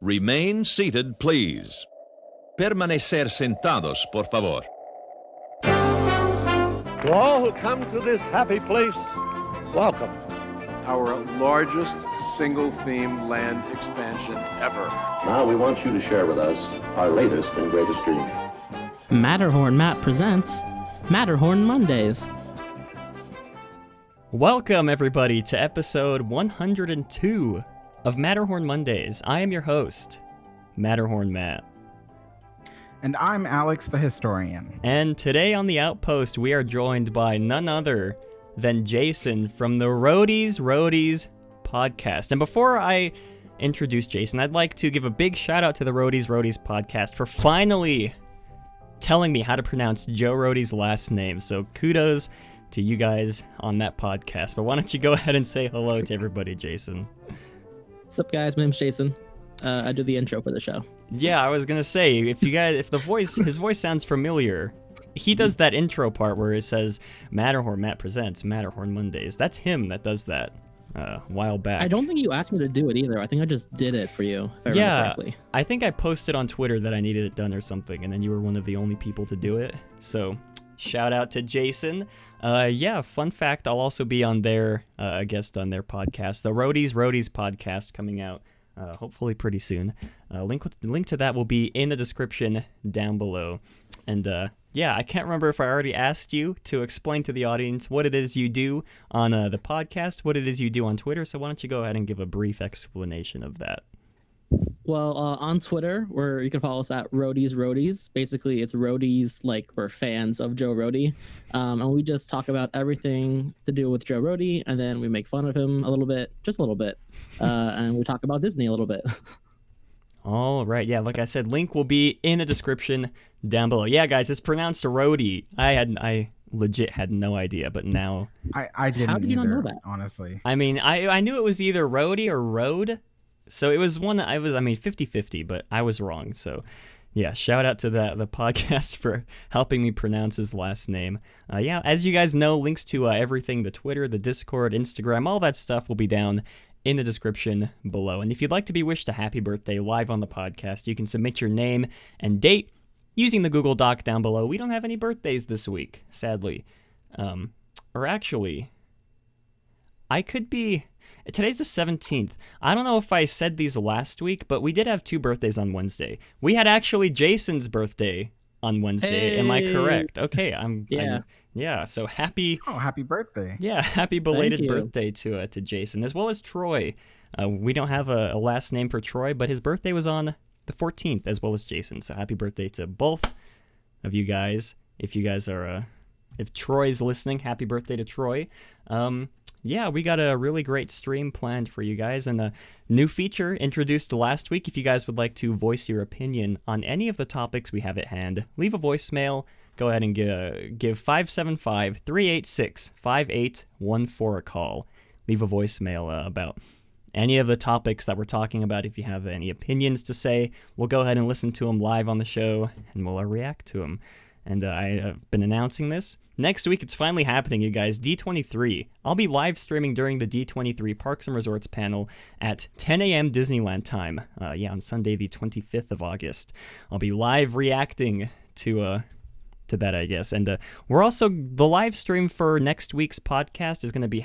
Remain seated, please. Permanecer sentados, por favor. To all who come to this happy place, welcome. Our largest single-theme land expansion ever. Now we want you to share with us our latest and greatest dream. Matterhorn Matt presents Matterhorn Mondays. Welcome, everybody, to episode 102 of Matterhorn Mondays. I am your host, Matterhorn Matt. And I'm Alex the Historian. And today on the Outpost, we are joined by none other than Jason from the Roadies podcast. And before I introduce Jason, I'd like to give a big shout out to the Roadies podcast for finally telling me how to pronounce Joe Roadie's last name. So kudos to you guys on that podcast. But why don't you go ahead and say hello to everybody, Jason? What's up, guys? My name's Jason. I do the intro for the show. Yeah, I was gonna say, if his voice sounds familiar, he does that intro part where it says Matterhorn Matt presents Matterhorn Mondays. That's him that does that a while back. I don't think you asked me to do it either. I think I just did it for you, if I remember correctly. I think I posted on Twitter that I needed it done or something, and then you were one of the only people to do it. So, shout out to Jason. Fun fact, I'll also be on their a guest on their podcast, the Roadies podcast, coming out hopefully pretty soon. Link to that will be in the description down below. And I can't remember if I already asked you to explain to the audience what it is you do on the podcast, what it is you do on Twitter. So why don't you go ahead and give a brief explanation of that? Well, on Twitter, where you can follow us at Roadies. Basically, it's Roadies, like we're fans of Joe Roadie. And we just talk about everything to do with Joe Roadie, and then we make fun of him a little bit, just a little bit. And we talk about Disney a little bit. All right. Yeah, like I said, link will be in the description down below. Yeah, guys, it's pronounced Roadie. I legit had no idea, but now I didn't. How did you either, not know that? Honestly. I mean, I knew it was either Roadie or Rhode. So it was one that 50-50, but I was wrong. So yeah, shout out to the podcast for helping me pronounce his last name. As you guys know, links to everything, the Twitter, the Discord, Instagram, all that stuff will be down in the description below. And if you'd like to be wished a happy birthday live on the podcast, you can submit your name and date using the Google Doc down below. We don't have any birthdays this week, sadly. Or actually, I could be... Today's the 17th. I don't know if I said these last week, but we did have two birthdays on Wednesday. We had actually Jason's birthday on Wednesday. Hey. Am I correct? Okay, so happy... Oh, happy birthday. Yeah, happy belated Thank you. birthday to Jason, as well as Troy. We don't have a last name for Troy, but his birthday was on the 14th, as well as Jason. So happy birthday to both of you guys. If you guys are... if Troy's listening, happy birthday to Troy. We got a really great stream planned for you guys, and a new feature introduced last week. If you guys would like to voice your opinion on any of the topics we have at hand, leave a voicemail. Go ahead and give 575-386-5814 a call. Leave a voicemail about any of the topics that we're talking about. If you have any opinions to say, we'll go ahead and listen to them live on the show, and we'll react to them. And I have been announcing this. Next week, it's finally happening, you guys. D23. I'll be live streaming during the D23 Parks and Resorts panel at 10 a.m. Disneyland time. On Sunday, the 25th of August. I'll be live reacting to that, I guess. And we're also... The live stream for next week's podcast is going to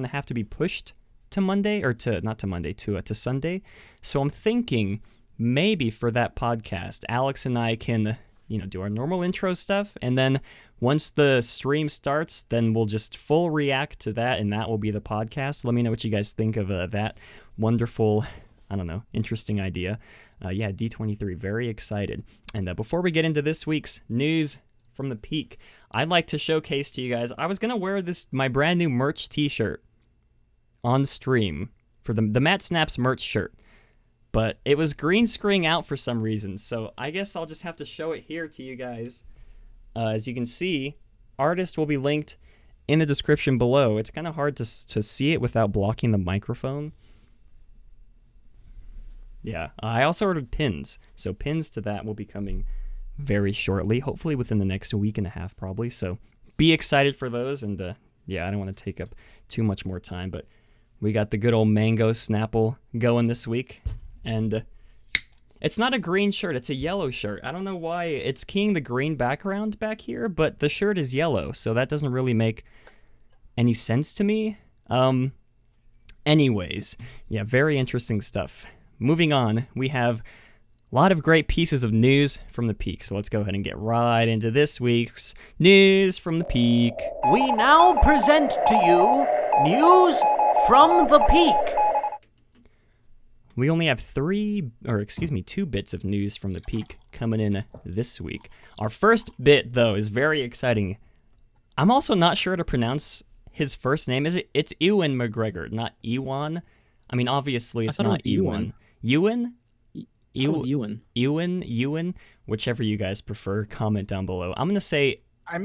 have to be pushed to Monday, or to Sunday. So I'm thinking maybe for that podcast, Alex and I can... do our normal intro stuff, and then once the stream starts, then we'll just full react to that, and that will be the podcast. Let me know what you guys think of that wonderful, interesting idea. D23, very excited. And before we get into this week's news from the Peak, I'd like to showcase to you guys, I was going to wear my brand new merch t-shirt on stream for the Matt Snaps merch shirt. But it was green screening out for some reason, so I guess I'll just have to show it here to you guys. As you can see, artist will be linked in the description below. It's kind of hard to see it without blocking the microphone. Yeah, I also ordered pins, so pins to that will be coming very shortly, hopefully within the next week and a half probably, so be excited for those. And I don't want to take up too much more time, but we got the good old mango Snapple going this week. And It's not a green shirt, it's a yellow shirt. I don't know why it's keying the green background back here, but the shirt is yellow, so that doesn't really make any sense to me. Anyways, yeah, very interesting stuff. Moving on, we have a lot of great pieces of news from the Peak, so let's go ahead and get right into this week's News from the Peak. We now present to you News from the Peak. We only have two bits of news from the Peak coming in this week. Our first bit, though, is very exciting. I'm also not sure to pronounce his first name. It's Ewan McGregor, not Ewan. I mean, obviously it's not Ewan. Ewan? Ewan, whichever you guys prefer, comment down below. I'm gonna say I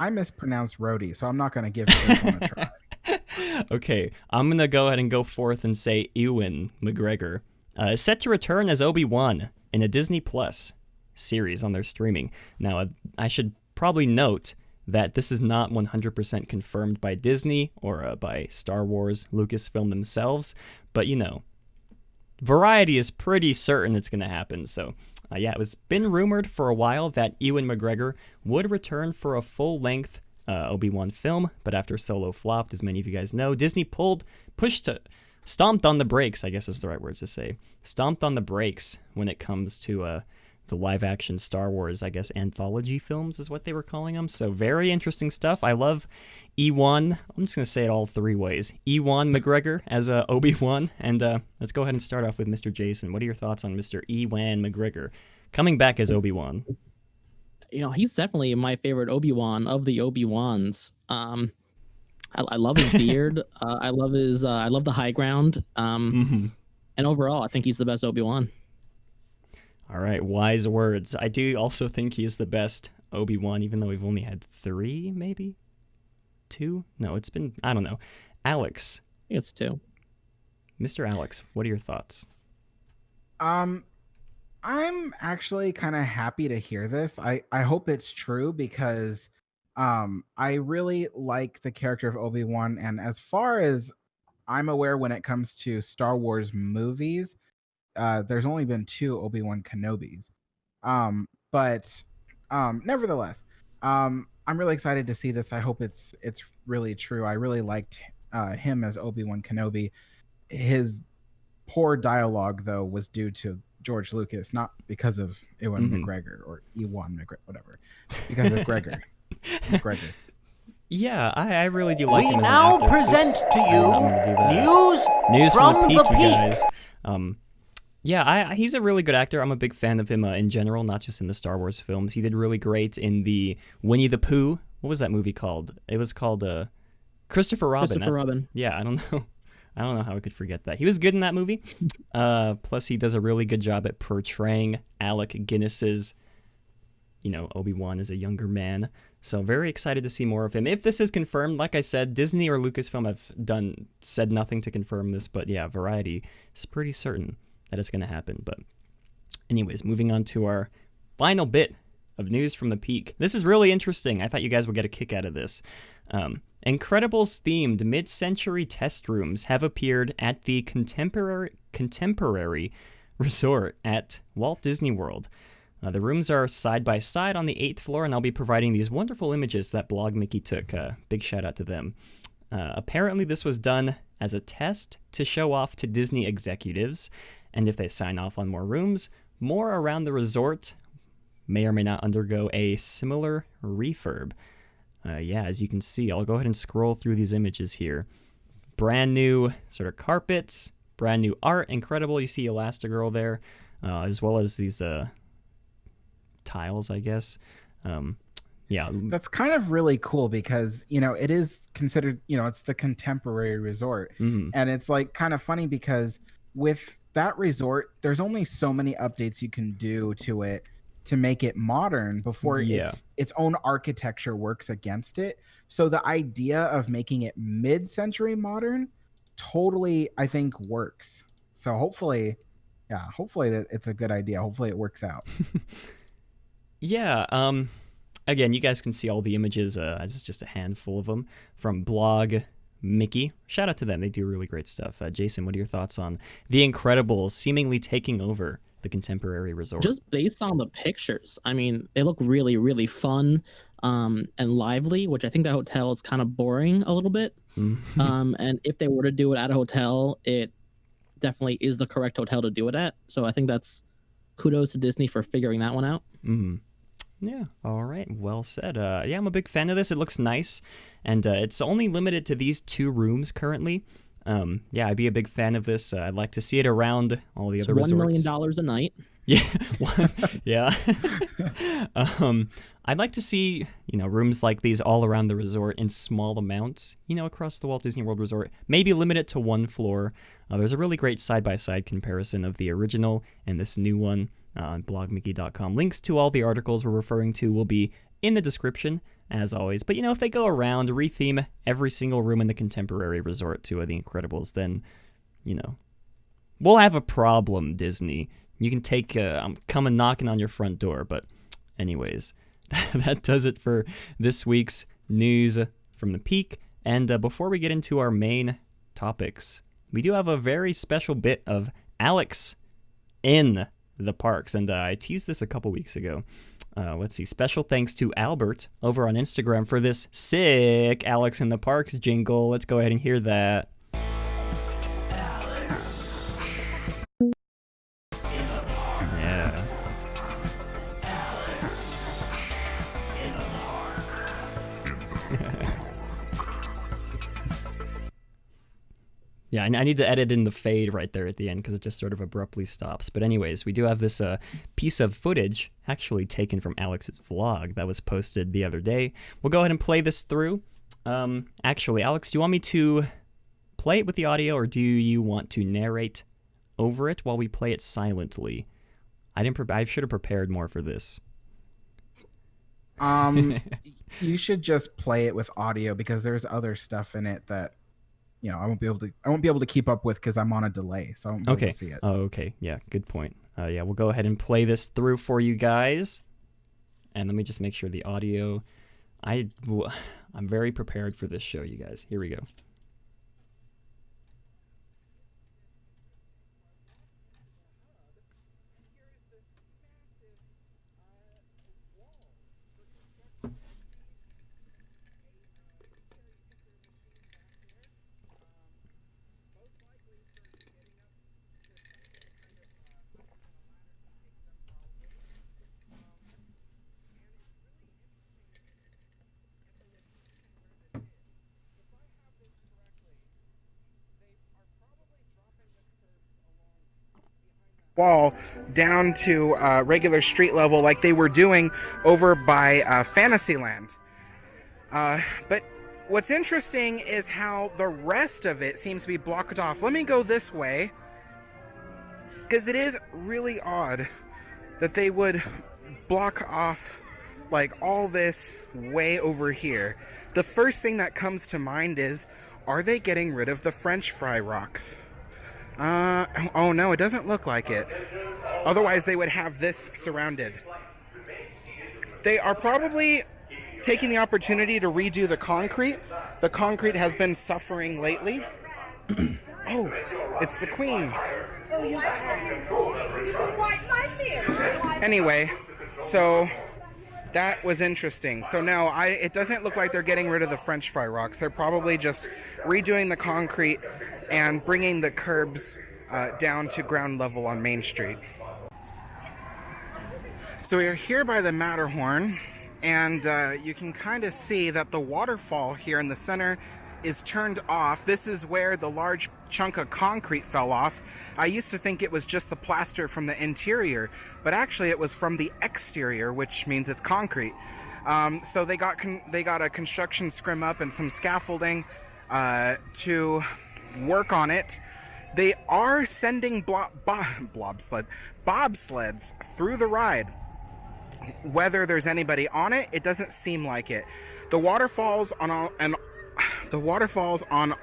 mispronounced Rhody, so I'm not gonna give this one a try. Okay, I'm gonna go ahead and go forth and say Ewan McGregor is set to return as Obi-Wan in a Disney Plus series on their streaming. Now, I should probably note that this is not 100% confirmed by Disney or by Star Wars, Lucasfilm themselves, but you know, Variety is pretty certain it's going to happen. So, it was been rumored for a while that Ewan McGregor would return for a full-length Obi-Wan film, but after Solo flopped, as many of you guys know, Disney stomped on the brakes, I guess is the right word to say. Stomped on the brakes when it comes to the live-action Star Wars, I guess, anthology films is what they were calling them. So very interesting stuff. I love Ewan. I'm just going to say it all three ways. Ewan McGregor as Obi-Wan. And let's go ahead and start off with Mr. Jason. What are your thoughts on Mr. Ewan McGregor coming back as Obi-Wan? You know, he's definitely my favorite Obi-Wan of the Obi-Wans. I love his beard. I love the high ground. And overall, I think he's the best Obi-Wan. All right, wise words. I do also think he is the best Obi-Wan, even though we've only had 3, maybe? 2? No, it's been, I don't know. Alex. I think it's 2. Mr. Alex, what are your thoughts? I'm actually kind of happy to hear this. I hope it's true because I really like the character of Obi-Wan, and as far as I'm aware when it comes to Star Wars movies, there's only been 2 Obi-Wan Kenobis. But nevertheless, I'm really excited to see this. I hope it's really true. I really liked him as Obi-Wan Kenobi. His poor dialogue, though, was due to George Lucas, not because of Ewan McGregor or Ewan McGregor, whatever, because of Gregor. McGregor. Yeah, I really do like him as an now actor. present to you news from the Peak, you guys. Yeah, he's a really good actor. I'm a big fan of him in general, not just in the Star Wars films. He did really great in the Winnie the Pooh. What was that movie called? It was called Christopher Robin. Christopher Robin. Yeah, I don't know how I could forget that. He was good in that movie. Plus, he does a really good job at portraying Alec Guinness's, Obi-Wan as a younger man. So very excited to see more of him. If this is confirmed, like I said, Disney or Lucasfilm have said nothing to confirm this, but yeah, Variety is pretty certain that it's going to happen. But anyways, moving on to our final bit of news from the Peak. This is really interesting. I thought you guys would get a kick out of this. Incredibles-themed mid-century test rooms have appeared at the contemporary resort at Walt Disney World. The rooms are side by side on the 8th floor, and I'll be providing these wonderful images that Blog Mickey took. Big shout out to them. Apparently, this was done as a test to show off to Disney executives, and if they sign off on more rooms, more around the resort may or may not undergo a similar refurb. As you can see, I'll go ahead and scroll through these images here. Brand new sort of carpets, brand new art, incredible. You see Elastigirl there, as well as these tiles, I guess. That's kind of really cool because, it is considered, it's the contemporary resort. And it's like kind of funny because with that resort, there's only so many updates you can do to it to make it modern before its own architecture works against it. So the idea of making it mid-century modern totally, I think, works. So hopefully that it's a good idea. Hopefully it works out. Again, you guys can see all the images. It's just a handful of them from Blog Mickey. Shout out to them. They do really great stuff. Jason, what are your thoughts on The Incredibles seemingly taking over the Contemporary Resort. Just based on the pictures, I mean, they look really, really fun and lively, which I think that hotel is kind of boring a little bit. And if they were to do it at a hotel, it definitely is the correct hotel to do it at. So I think that's kudos to Disney for figuring that one out. Yeah, all right, well said. Yeah, I'm a big fan of this. It looks nice, and it's only limited to these 2 rooms currently. Yeah, I'd be a big fan of this. I'd like to see it around all the other resorts. $1 million a night. Yeah, yeah. I'd like to see, rooms like these all around the resort in small amounts, across the Walt Disney World Resort. Maybe limit it to 1 floor. There's a really great side-by-side comparison of the original and this new one on blogmickey.com. Links to all the articles we're referring to will be in the description, as always. But, if they go around, retheme every single room in the Contemporary Resort to The Incredibles, then, we'll have a problem, Disney. You can take, I'm coming knocking on your front door. But anyways, that does it for this week's news from the Peak. And before we get into our main topics, we do have a very special bit of Alex in the parks, and I teased this a couple weeks ago. Let's see. Special thanks to Albert over on Instagram for this sick Alex in the Parks jingle. Let's go ahead and hear that. Yeah. Yeah, I need to edit in the fade right there at the end because it just sort of abruptly stops. But anyways, we do have this piece of footage actually taken from Alex's vlog that was posted the other day. We'll go ahead and play this through. Actually, Alex, do you want me to play it with the audio, or do you want to narrate over it while we play it silently? I should have prepared more for this. You should just play it with audio because there's other stuff in it that I won't be able to keep up with because I'm on a delay, so I won't be able to see it. Oh, okay. Yeah, good point. Yeah, we'll go ahead and play this through for you guys. And let me just make sure the audio. I'm very prepared for this show, you guys. Here we go. Wall down to regular street level like they were doing over by Fantasyland. But what's interesting is how the rest of it seems to be blocked off. Let me go this way, because it is really odd that they would block off like all this way over here. The first thing that comes to mind is, are they getting rid of the French fry rocks? Oh no, it doesn't look like it. Otherwise they would have this surrounded. They are probably taking the opportunity to redo the concrete. The concrete has been suffering lately. Oh, it's the Queen. Anyway, so that was interesting. So no, it doesn't look like they're getting rid of the French fry rocks. They're probably just redoing the concrete and bringing the curbs down to ground level on Main Street. So we are here by the Matterhorn, and you can kind of see that the waterfall here in the center is turned off. This is where the large chunk of concrete fell off. I used to think it was just the plaster from the interior, but actually it was from the exterior, which means it's concrete. So they got a construction scrim up and some scaffolding to work on it. They are sending bobsleds through the ride. Whether there's anybody on it, it doesn't seem like it. The waterfalls on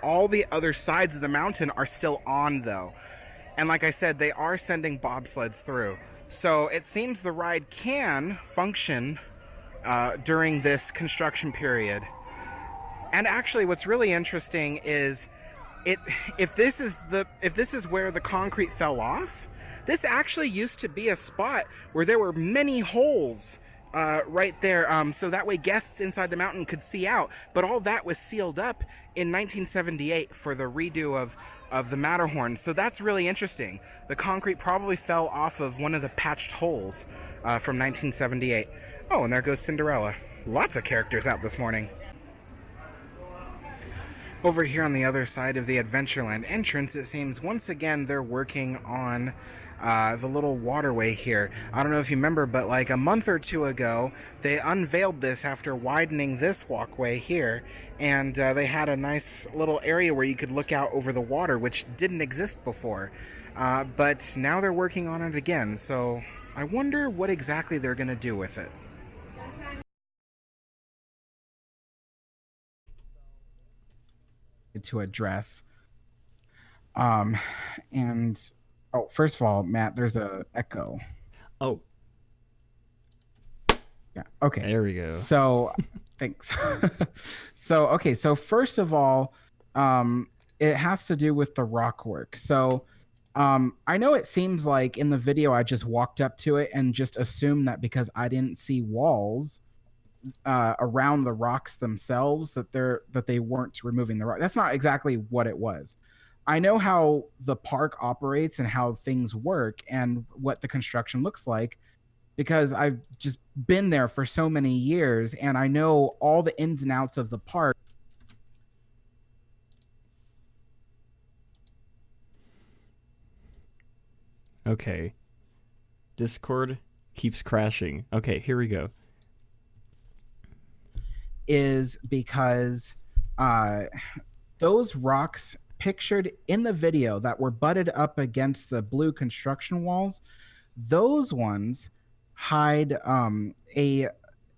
all the other sides of the mountain are still on, though. And like I said, they are sending bobsleds through. So it seems the ride can function during this construction period. And actually, what's really interesting is if this is where the concrete fell off, this actually used to be a spot where there were many holes right there, so that way guests inside the mountain could see out. But all that was sealed up in 1978 for the redo of the Matterhorn. So that's really interesting. The concrete probably fell off of one of the patched holes from 1978. Oh, and there goes Cinderella. Lots of characters out this morning. Over here on the other side of the Adventureland entrance, it seems once again they're working on the little waterway here. I don't know if you remember, but like a month or two ago, they unveiled this after widening this walkway here, and they had a nice little area where you could look out over the water, which didn't exist before. But now they're working on it again, so I wonder what exactly they're going to do with it. To address. And oh, first of all, Matt, there's a echo. Oh. Yeah. Okay. There we go. So, thanks. So first of all, it has to do with the rock work. So, I know it seems like in the video I just walked up to it and just assumed that because I didn't see walls around the rocks themselves that they weren't removing the rock. That's not exactly what it was. I know how the park operates and how things work and what the construction looks like because I've just been there for so many years and I know all the ins and outs of the park. Okay. Discord keeps crashing. Okay, here we go. Is because those rocks pictured in the video that were butted up against the blue construction walls, those ones hide a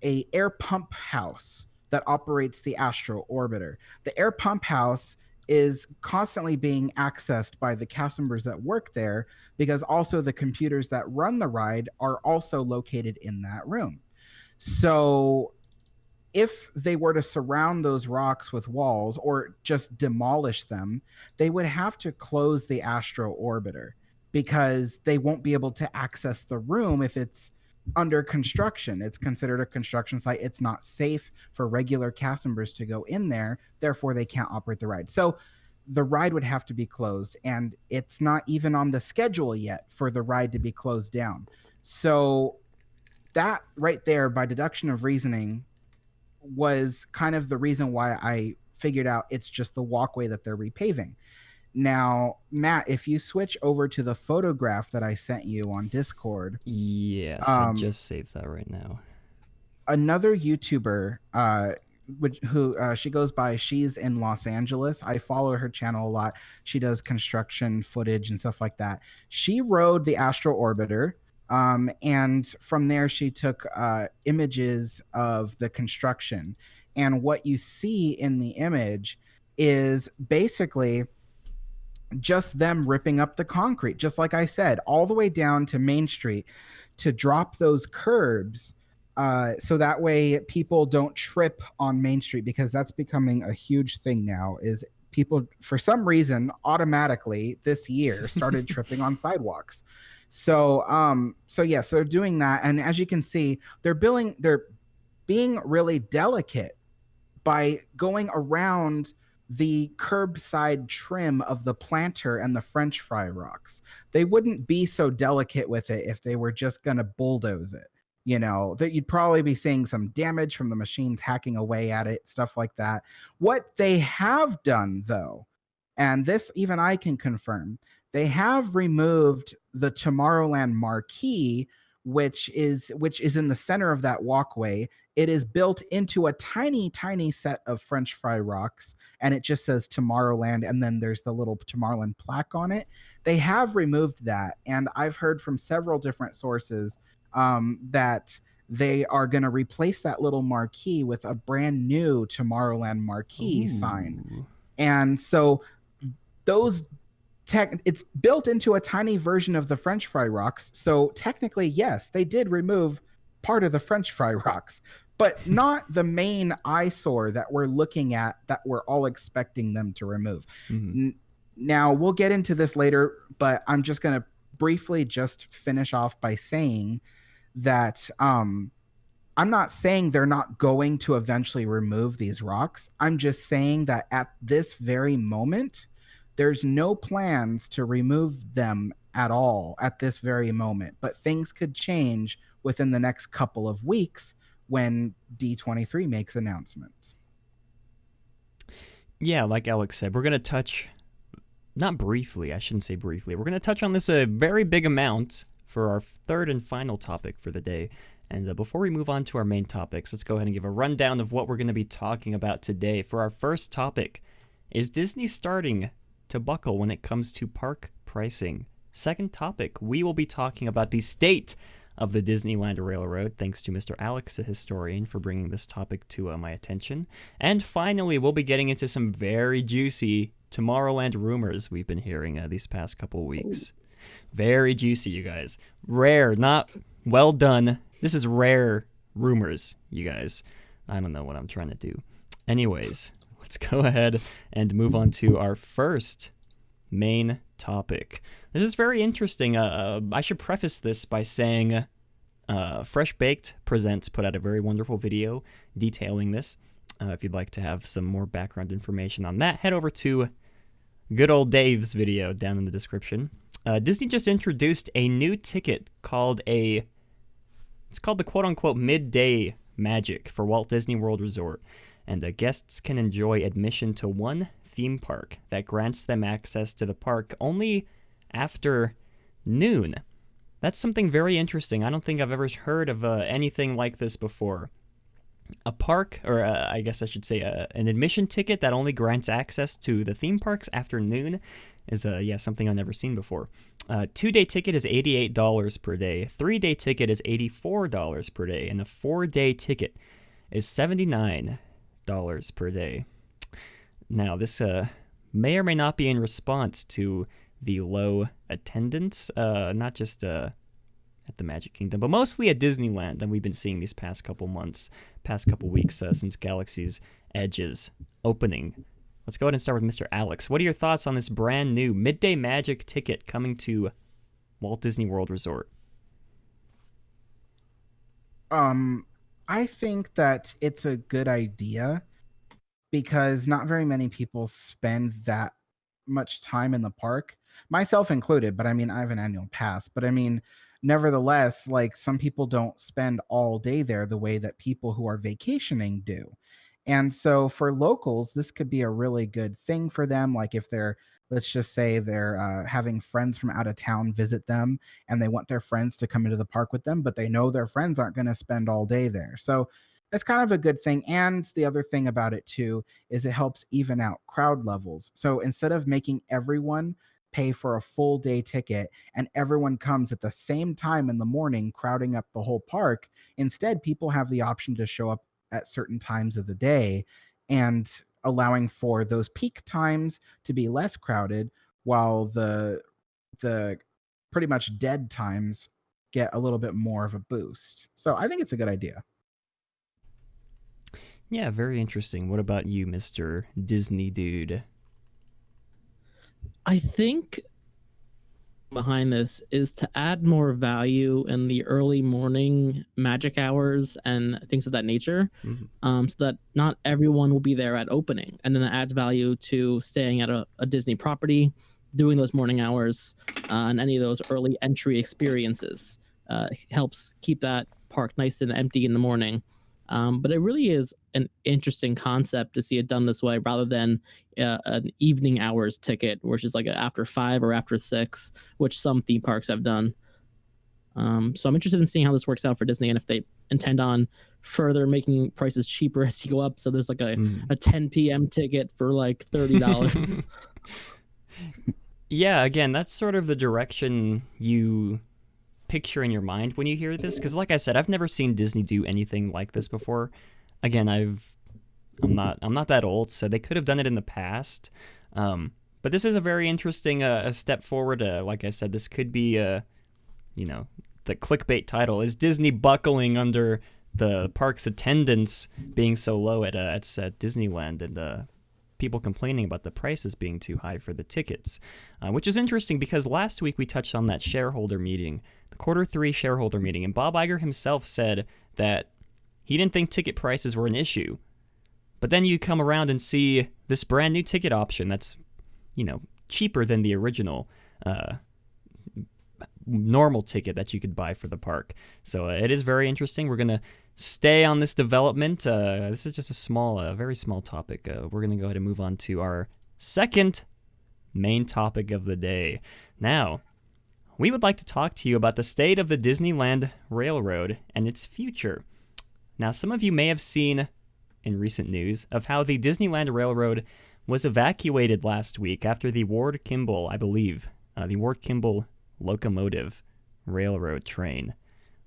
air pump house that operates the Astro Orbiter. The air pump house is constantly being accessed by the cast members that work there because also the computers that run the ride are also located in that room. So if they were to surround those rocks with walls or just demolish them, they would have to close the Astro Orbiter because they won't be able to access the room if it's under construction. It's considered a construction site. It's not safe for regular cast members to go in there. Therefore, they can't operate the ride. So the ride would have to be closed, and it's not even on the schedule yet for the ride to be closed down. So that right there, by deduction of reasoning, was kind of the reason why I figured out it's just the walkway that they're repaving. Now, Matt, if you switch over to the photograph that I sent you on Discord. Yes, I just saved that right now. Another YouTuber, who she goes by, she's in Los Angeles. I follow her channel a lot. She does construction footage and stuff like that. She rode the Astro Orbiter. And from there, she took images of the construction. And what you see in the image is basically just them ripping up the concrete, just like I said, all the way down to Main Street to drop those curbs so that way people don't trip on Main Street, because that's becoming a huge thing now, is people, for some reason, automatically this year started tripping on sidewalks. So they're doing that. And as you can see, they're being really delicate by going around the curbside trim of the planter and the French fry rocks. They wouldn't be so delicate with it if they were just going to bulldoze it. You know, that you'd probably be seeing some damage from the machines hacking away at it, stuff like that. What they have done, though, and this even I can confirm, they have removed the Tomorrowland marquee, which is in the center of that walkway. It is built into a tiny, tiny set of French fry rocks, and it just says Tomorrowland, and then there's the little Tomorrowland plaque on it. They have removed that, and I've heard from several different sources that they are going to replace that little marquee with a brand new Tomorrowland marquee sign. And so those it's built into a tiny version of the French fry rocks. So technically, yes, they did remove part of the French fry rocks, but not the main eyesore that we're looking at, that we're all expecting them to remove. Now, we'll get into this later, but I'm just going to briefly just finish off by saying that I'm not saying they're not going to eventually remove these rocks. I'm just saying that at this very moment, there's no plans to remove them at all at this very moment. But things could change within the next couple of weeks when D23 makes announcements. Yeah, like Alex said, we're going to touch, not briefly, I shouldn't say briefly, we're going to touch on this a very big amount for our third and final topic for the day. And before we move on to our main topics, let's go ahead and give a rundown of what we're going to be talking about today. For our first topic, is Disney starting to buckle when it comes to park pricing? Second topic, we will be talking about the state of the Disneyland Railroad, thanks to Mr. Alex, the historian, for bringing this topic to my attention. And finally, we'll be getting into some very juicy Tomorrowland rumors we've been hearing these past couple weeks. Very juicy, you guys. Rare, not well done. This is rare rumors, you guys. I don't know what I'm trying to do. Anyways, let's go ahead and move on to our first main topic. This is very interesting. I should preface this by saying Fresh Baked Presents put out a very wonderful video detailing this. If you'd like to have some more background information on that, head over to good old Dave's video down in the description. Disney just introduced a new ticket called it's called the quote-unquote Midday Magic for Walt Disney World Resort, and guests can enjoy admission to one theme park that grants them access to the park only after noon. That's something very interesting. I don't think I've ever heard of anything like this before. A park, or I guess I should say an admission ticket that only grants access to the theme parks after noon is something I've never seen before. 2-day ticket is $88 per day. 3-day ticket is $84 per day. And a 4-day ticket is $79 per day. Now, this may or may not be in response to the low attendance, not just at the Magic Kingdom, but mostly at Disneyland that we've been seeing these past couple months, past couple weeks since Galaxy's Edge's opening. Let's go ahead and start with Mr. Alex. What are your thoughts on this brand new Midday Magic ticket coming to Walt Disney World Resort? I think that it's a good idea because not very many people spend that much time in the park, myself included, but I mean, I have an annual pass, but I mean, nevertheless, like some people don't spend all day there the way that people who are vacationing do. And so for locals, this could be a really good thing for them. Like if they're, let's just say they're having friends from out of town visit them and they want their friends to come into the park with them, but they know their friends aren't going to spend all day there. So that's kind of a good thing. And the other thing about it too, is it helps even out crowd levels. So instead of making everyone pay for a full day ticket and everyone comes at the same time in the morning, crowding up the whole park, instead people have the option to show up at certain times of the day and allowing for those peak times to be less crowded while the pretty much dead times get a little bit more of a boost. So I think it's a good idea. Yeah, very interesting. What about you, Mr. Disney Dude? I think behind this is to add more value in the early morning magic hours and things of that nature, so that not everyone will be there at opening, and then that adds value to staying at a Disney property, doing those morning hours, and any of those early entry experiences. Helps keep that park nice and empty in the morning. But it really is an interesting concept to see it done this way rather than an evening hours ticket, which is like after 5 or after 6, which some theme parks have done. So I'm interested in seeing how this works out for Disney and if they intend on further making prices cheaper as you go up. So there's like a 10 p.m. ticket for like $30. Yeah, again, that's sort of the direction you picture in your mind when you hear this, because like I said, I've never seen Disney do anything like this before. Again, I'm not that old, so they could have done it in the past, but this is a very interesting a step forward. Like I said, this could be the clickbait title is Disney buckling under the park's attendance being so low at Disneyland and people complaining about the prices being too high for the tickets, which is interesting because last week we touched on that shareholder meeting, the Q3 shareholder meeting, and Bob Iger himself said that he didn't think ticket prices were an issue. But then you come around and see this brand new ticket option that's, cheaper than the original normal ticket that you could buy for the park. So it is very interesting. We're going to stay on this development. This is just a very small topic. We're going to go ahead and move on to our second main topic of the day. Now, we would like to talk to you about the state of the Disneyland Railroad and its future. Now, some of you may have seen in recent news of how the Disneyland Railroad was evacuated last week after the Ward Kimball, I believe, the Ward Kimball locomotive railroad train,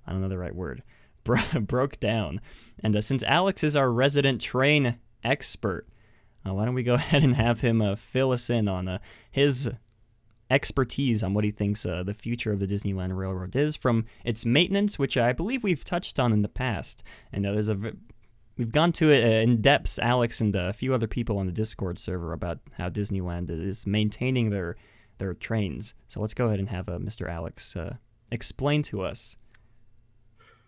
I don't know the right word, broke down. And since Alex is our resident train expert, why don't we go ahead and have him fill us in on his expertise on what he thinks the future of the Disneyland Railroad is, from its maintenance, which I believe we've touched on in the past. And we've gone to it in depth, Alex and a few other people on the Discord server, about how Disneyland is maintaining their trains. So let's go ahead and have Mr. Alex explain to us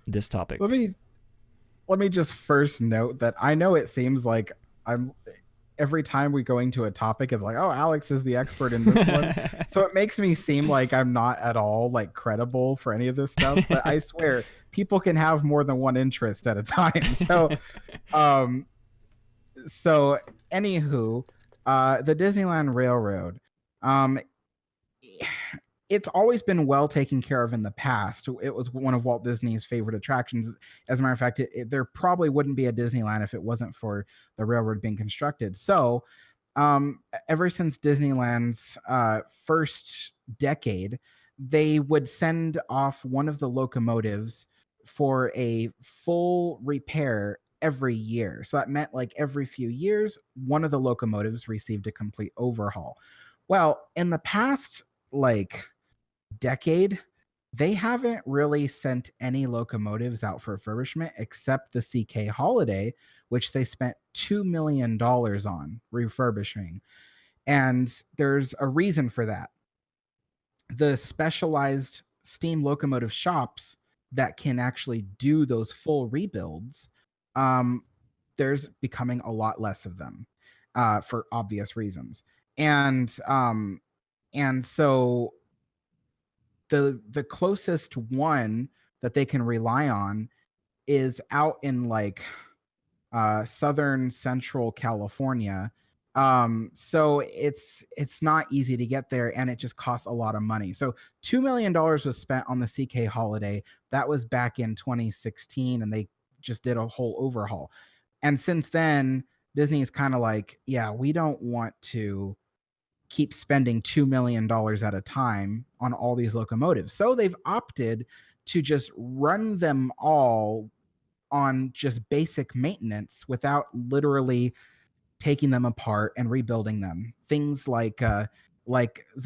this topic. Let me just first note that I know it seems like every time we go into a topic, it's like, oh, Alex is the expert in this one. So it makes me seem like I'm not at all like credible for any of this stuff. But I swear, people can have more than one interest at a time. So, anywho, the Disneyland Railroad, it's always been well taken care of in the past. It was one of Walt Disney's favorite attractions. As a matter of fact, there probably wouldn't be a Disneyland if it wasn't for the railroad being constructed. So ever since Disneyland's first decade, they would send off one of the locomotives for a full repair every year. So that meant like every few years, one of the locomotives received a complete overhaul. Well, in the past, decade, they haven't really sent any locomotives out for refurbishment except the CK Holiday, which they spent $2 million on refurbishing. And there's a reason for that. The specialized steam locomotive shops that can actually do those full rebuilds, there's becoming a lot less of them for obvious reasons. And so the closest one that they can rely on is out in southern central California. So it's not easy to get there, and it just costs a lot of money. So $2 million was spent on the CK Holiday. That was back in 2016, and they just did a whole overhaul. And since then, Disney is kind of like, yeah, we don't want to keep spending $2 million at a time on all these locomotives. So they've opted to just run them all on just basic maintenance without literally taking them apart and rebuilding them. Things like the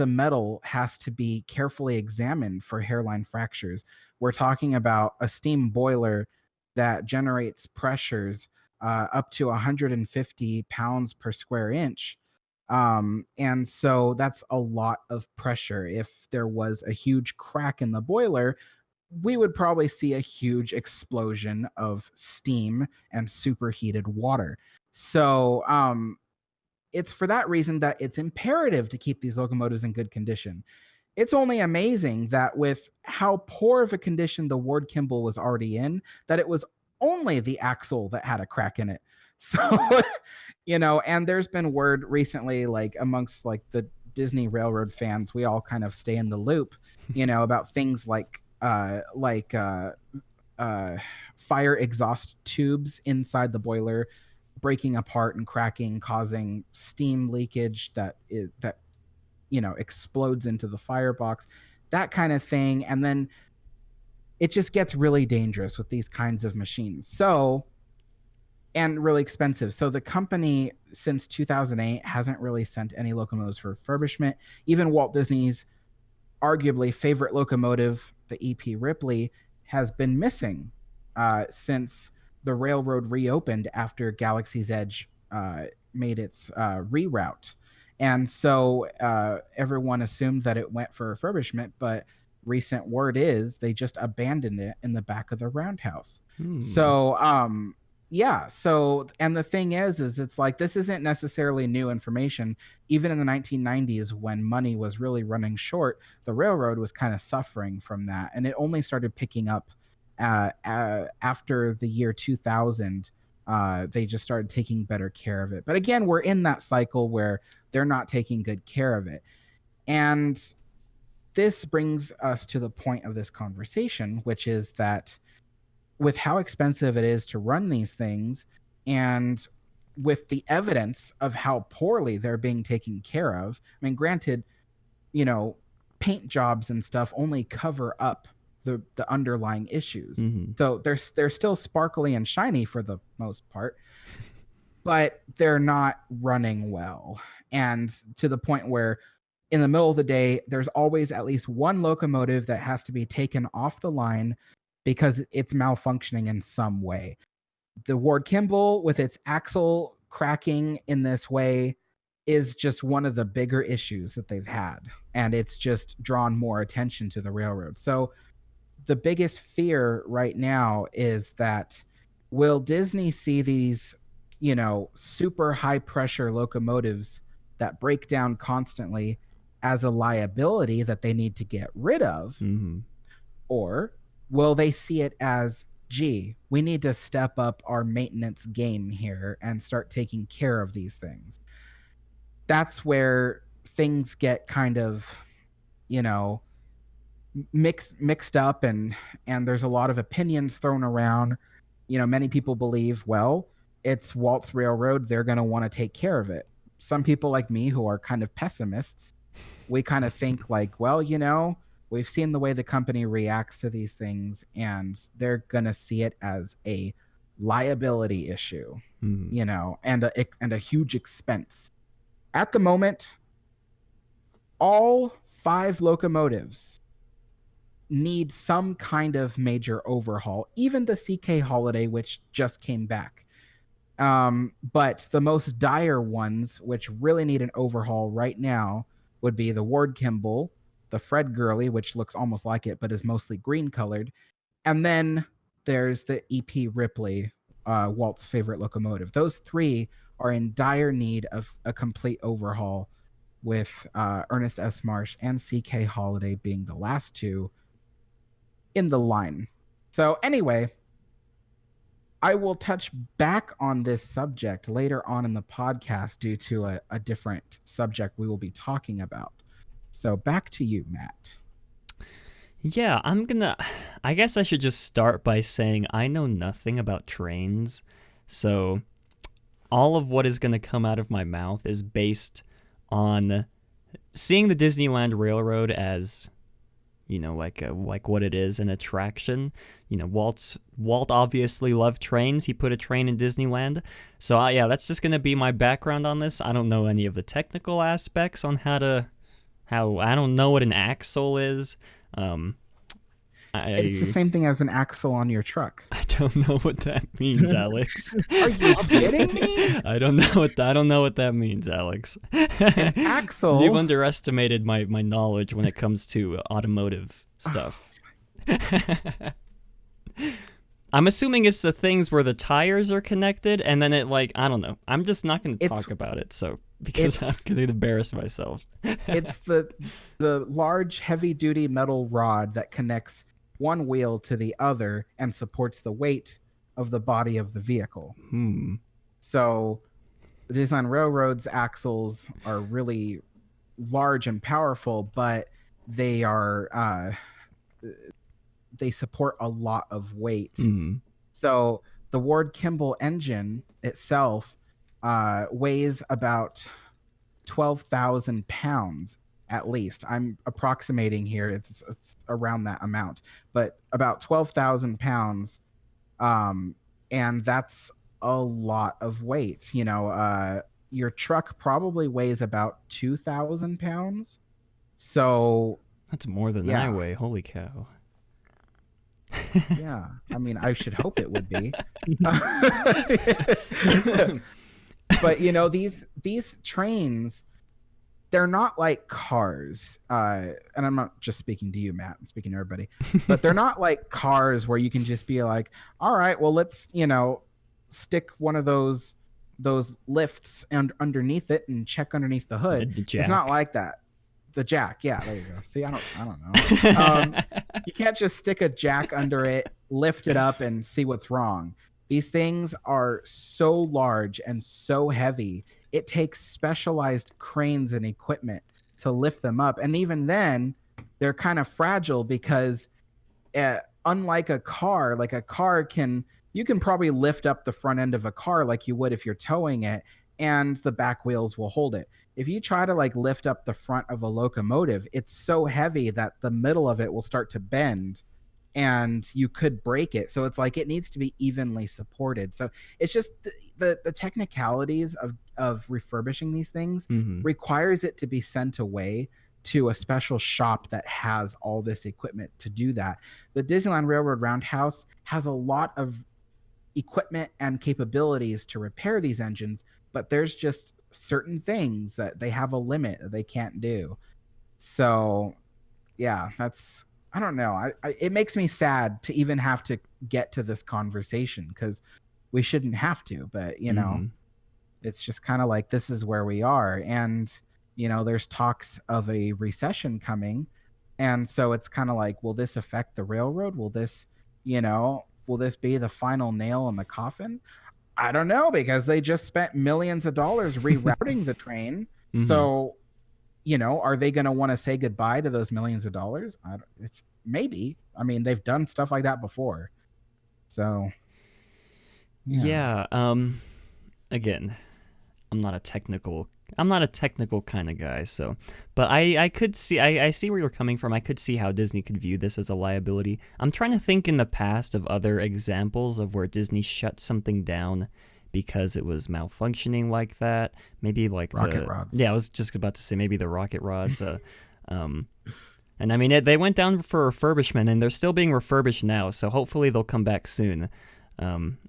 metal has to be carefully examined for hairline fractures. We're talking about a steam boiler that generates pressures up to 150 pounds per square inch. And so that's a lot of pressure. If there was a huge crack in the boiler, we would probably see a huge explosion of steam and superheated water. So it's for that reason that it's imperative to keep these locomotives in good condition. It's only amazing that with how poor of a condition the Ward Kimball was already in, that it was only the axle that had a crack in it. So, and there's been word recently, amongst the Disney Railroad fans, we all kind of stay in the loop, about things like fire exhaust tubes inside the boiler breaking apart and cracking, causing steam leakage that explodes into the firebox, that kind of thing. And then it just gets really dangerous with these kinds of machines. And really expensive. So the company since 2008 hasn't really sent any locomotives for refurbishment. Even Walt Disney's arguably favorite locomotive, the EP Ripley, has been missing since the railroad reopened after Galaxy's Edge reroute. And so everyone assumed that it went for refurbishment, but recent word is they just abandoned it in the back of the roundhouse. So so, and the thing is it's like, this isn't necessarily new information. Even in the 1990s, when money was really running short, the railroad was kind of suffering from that, and it only started picking up after the year 2000. They just started taking better care of it. But again, we're in that cycle where they're not taking good care of it. And this brings us to the point of this conversation, which is that with how expensive it is to run these things, and with the evidence of how poorly they're being taken care of, I mean, granted, paint jobs and stuff only cover up the underlying issues. So they're still sparkly and shiny for the most part, but they're not running well. And to the point where in the middle of the day, there's always at least one locomotive that has to be taken off the line because it's malfunctioning in some way. The Ward Kimball, with its axle cracking in this way, is just one of the bigger issues that they've had. And it's just drawn more attention to the railroad. So the biggest fear right now is that, will Disney see these, super high pressure locomotives that break down constantly as a liability that they need to get rid of? Or will they see it as, gee, we need to step up our maintenance game here and start taking care of these things? That's where things get kind of, mixed up, and there's a lot of opinions thrown around. Many people believe, well, it's Walt's Railroad, they're going to want to take care of it. Some people like me, who are kind of pessimists, we kind of think like, well, we've seen the way the company reacts to these things, and they're going to see it as a liability issue, and a huge expense. At the moment, all 5 locomotives need some kind of major overhaul, even the CK Holiday, which just came back. But the most dire ones, which really need an overhaul right now, would be the Ward Kimball, the Fred Gurley, which looks almost like it but is mostly green colored, and then there's the EP Ripley, Walt's favorite locomotive. Those 3 are in dire need of a complete overhaul, with Ernest S. Marsh and CK Holiday being the last 2 in the line. So anyway, I will touch back on this subject later on in the podcast due to a different subject we will be talking about. So back to you, Matt. Yeah, I guess I should just start by saying I know nothing about trains, so all of what is going to come out of my mouth is based on seeing the Disneyland Railroad as, like what it is, an attraction. Walt obviously loved trains. He put a train in Disneyland. So that's just going to be my background on this. I don't know any of the technical aspects on how I don't know what an axle is. It's the same thing as an axle on your truck. I don't know what that means, Alex. Are you kidding me? I don't know what that means, Alex. An axle. You've underestimated my knowledge when it comes to automotive stuff. I'm assuming it's the things where the tires are connected, and then I don't know. I'm just not going to talk about it, because I'm going to embarrass myself. It's the large, heavy-duty metal rod that connects one wheel to the other and supports the weight of the body of the vehicle. So the Disneyland Railroad's axles are really large and powerful, but they support a lot of weight. So the Ward Kimball engine itself weighs about 12,000 pounds at least. I'm approximating here. It's around that amount, but about 12,000 pounds. And that's a lot of weight. Your truck probably weighs about 2,000 pounds. So that's more than I weigh. Holy cow. Yeah. I mean, I should hope it would be. But these trains, they're not like cars. And I'm not just speaking to you, Matt. I'm speaking to everybody. But they're not like cars where you can just be like, all right, well, let's, stick one of those lifts and underneath it and check underneath the hood. It's not like that. The jack. Yeah, there you go. See, I don't know. You can't just stick a jack under it, lift it up, and see what's wrong. These things are so large and so heavy. It takes specialized cranes and equipment to lift them up. And even then, they're kind of fragile because unlike a car, like a car you can probably lift up the front end of a car like you would if you're towing it, and the back wheels will hold it. If you try to like lift up the front of a locomotive, it's so heavy that the middle of it will start to bend and you could break it. So it's like it needs to be evenly supported. So it's just the technicalities of refurbishing these things requires it to be sent away to a special shop that has all this equipment to do that. The Disneyland Railroad Roundhouse has a lot of equipment and capabilities to repair these engines, but there's just certain things that they have a limit that they can't do. So yeah, I don't know. It makes me sad to even have to get to this conversation because we shouldn't have to, but it's just kind of like, this is where we are. And, there's talks of a recession coming. And so it's kind of like, will this affect the railroad? Will this be the final nail in the coffin? I don't know, because they just spent millions of dollars rerouting the train. So, are they going to want to say goodbye to those millions of dollars? It's maybe. I mean, they've done stuff like that before. So, yeah. Again, I'm not a technical kind of guy, so, but I could see, I see where you're coming from. I could see how Disney could view this as a liability. I'm trying to think in the past of other examples of where Disney shut something down because it was malfunctioning like that. Maybe like rocket rods. Yeah, I was just about to say maybe the rocket rods. And I mean, they went down for refurbishment, and they're still being refurbished now. So hopefully they'll come back soon.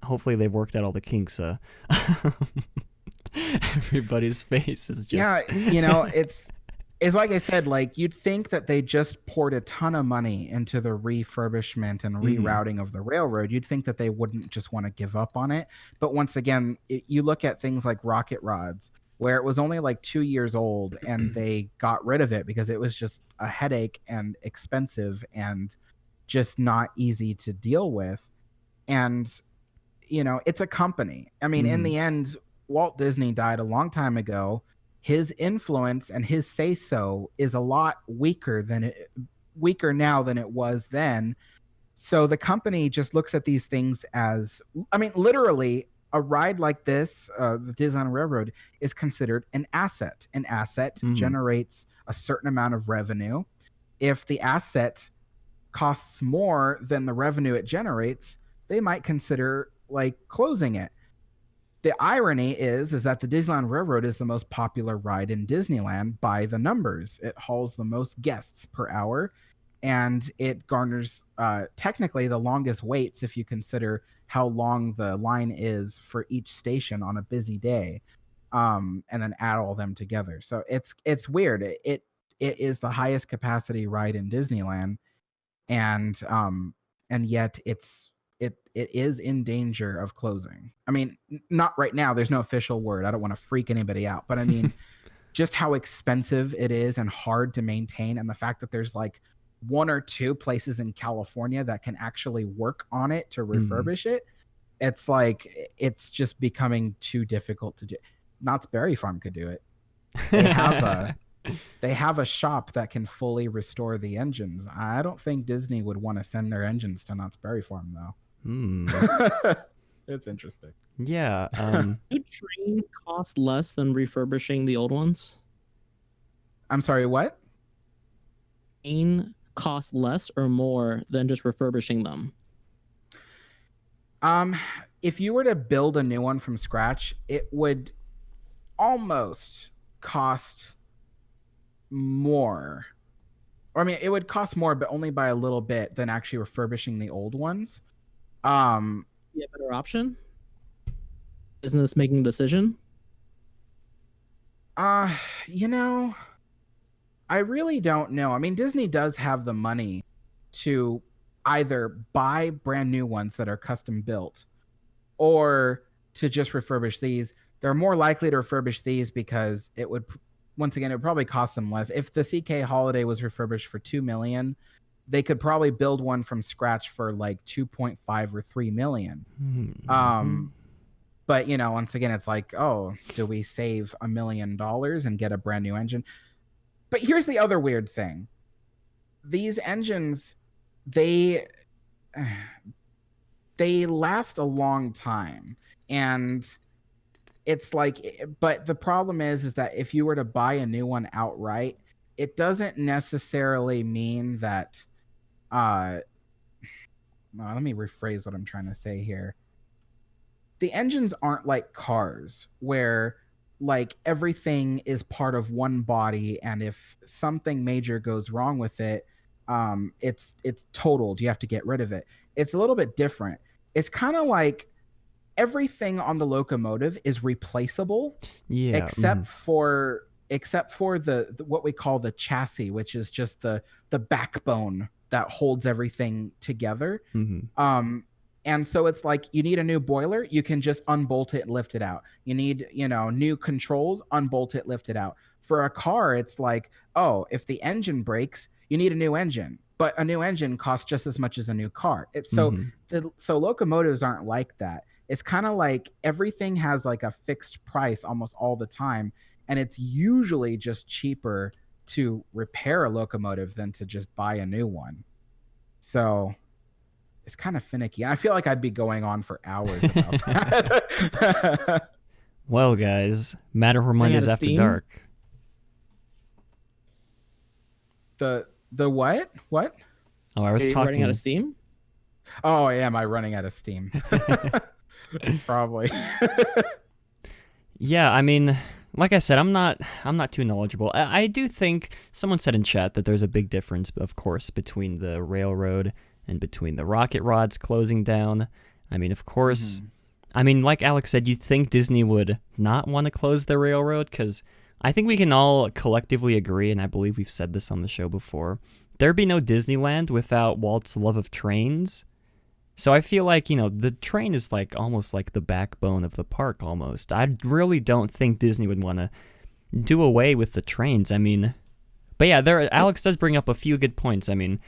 Hopefully they've worked out all the kinks. Everybody's face is just it's like I said, like you'd think that they just poured a ton of money into the refurbishment and rerouting of the railroad. You'd think that they wouldn't just want to give up on it. But once again, you look at things like rocket rods, where it was only like 2 years old and they got rid of it because it was just a headache and expensive and just not easy to deal with. And it's a company. I mean, in the end, Walt Disney died a long time ago. His influence and his say-so is a lot weaker now than it was then. So the company just looks at these things as, I mean, literally a ride like this, the Disneyland Railroad, is considered an asset. An asset generates a certain amount of revenue. If the asset costs more than the revenue it generates, they might consider like closing it. The irony is that the Disneyland Railroad is the most popular ride in Disneyland by the numbers. It hauls the most guests per hour, and it garners technically the longest waits if you consider how long the line is for each station on a busy day, and then add all them together. So it's weird. It is the highest capacity ride in Disneyland, and yet it is in danger of closing. I mean, not right now. There's no official word. I don't want to freak anybody out, but I mean, just how expensive it is and hard to maintain, and the fact that there's like 1 or 2 places in California that can actually work on it to refurbish it. It's like it's just becoming too difficult to do. Knott's Berry Farm could do it. They have a shop that can fully restore the engines. I don't think Disney would want to send their engines to Knott's Berry Farm though. It's interesting. Yeah. Do trains cost less than refurbishing the old ones? I'm sorry, what? Train cost less or more than just refurbishing them? If you were to build a new one from scratch, it would almost cost more. Or I mean, it would cost more, but only by a little bit than actually refurbishing the old ones. Yeah, better option? Isn't this making a decision? Uh, you know, I really don't know. I mean, Disney does have the money to either buy brand new ones that are custom built or to just refurbish these. They're more likely to refurbish these because it would, once again, it would probably cost them less. If the CK Holiday was refurbished for 2 million, they could probably build one from scratch for like 2.5 or 3 million. But once again, it's like, oh, do we save $1 million and get a brand new engine? But here's the other weird thing. These engines, they last a long time. And it's like, but the problem is that if you were to buy a new one outright, it doesn't necessarily mean that, let me rephrase what I'm trying to say here. The engines aren't like cars where like everything is part of one body, and if something major goes wrong with it, it's totaled. You have to get rid of it. It's a little bit different. It's kind of like everything on the locomotive is replaceable, except for the what we call the chassis, which is just the backbone that holds everything together. And so it's like, you need a new boiler, you can just unbolt it and lift it out. You need, new controls, unbolt it, lift it out. For a car, it's like, oh, if the engine breaks, you need a new engine. But a new engine costs just as much as a new car. So locomotives aren't like that. It's kind of like everything has like a fixed price almost all the time. And it's usually just cheaper to repair a locomotive than to just buy a new one. So it's kind of finicky. I feel like I'd be going on for hours about that. Well, guys, Matterhorn Mondays after Steam? dark. The what? What? Oh, I was Are you talking. running out of Steam? Oh, am I running out of steam? Probably. Yeah, I mean, like I said, I'm not too knowledgeable. I do think someone said in chat that there's a big difference, of course, between the railroad and between the rocket rods closing down. I mean, of course, I mean, like Alex said, you'd think Disney would not want to close the railroad, because I think we can all collectively agree, and I believe we've said this on the show before, there'd be no Disneyland without Walt's love of trains. So I feel like, the train is like almost like the backbone of the park almost. I really don't think Disney would want to do away with the trains. I mean, but yeah, Alex does bring up a few good points. I mean,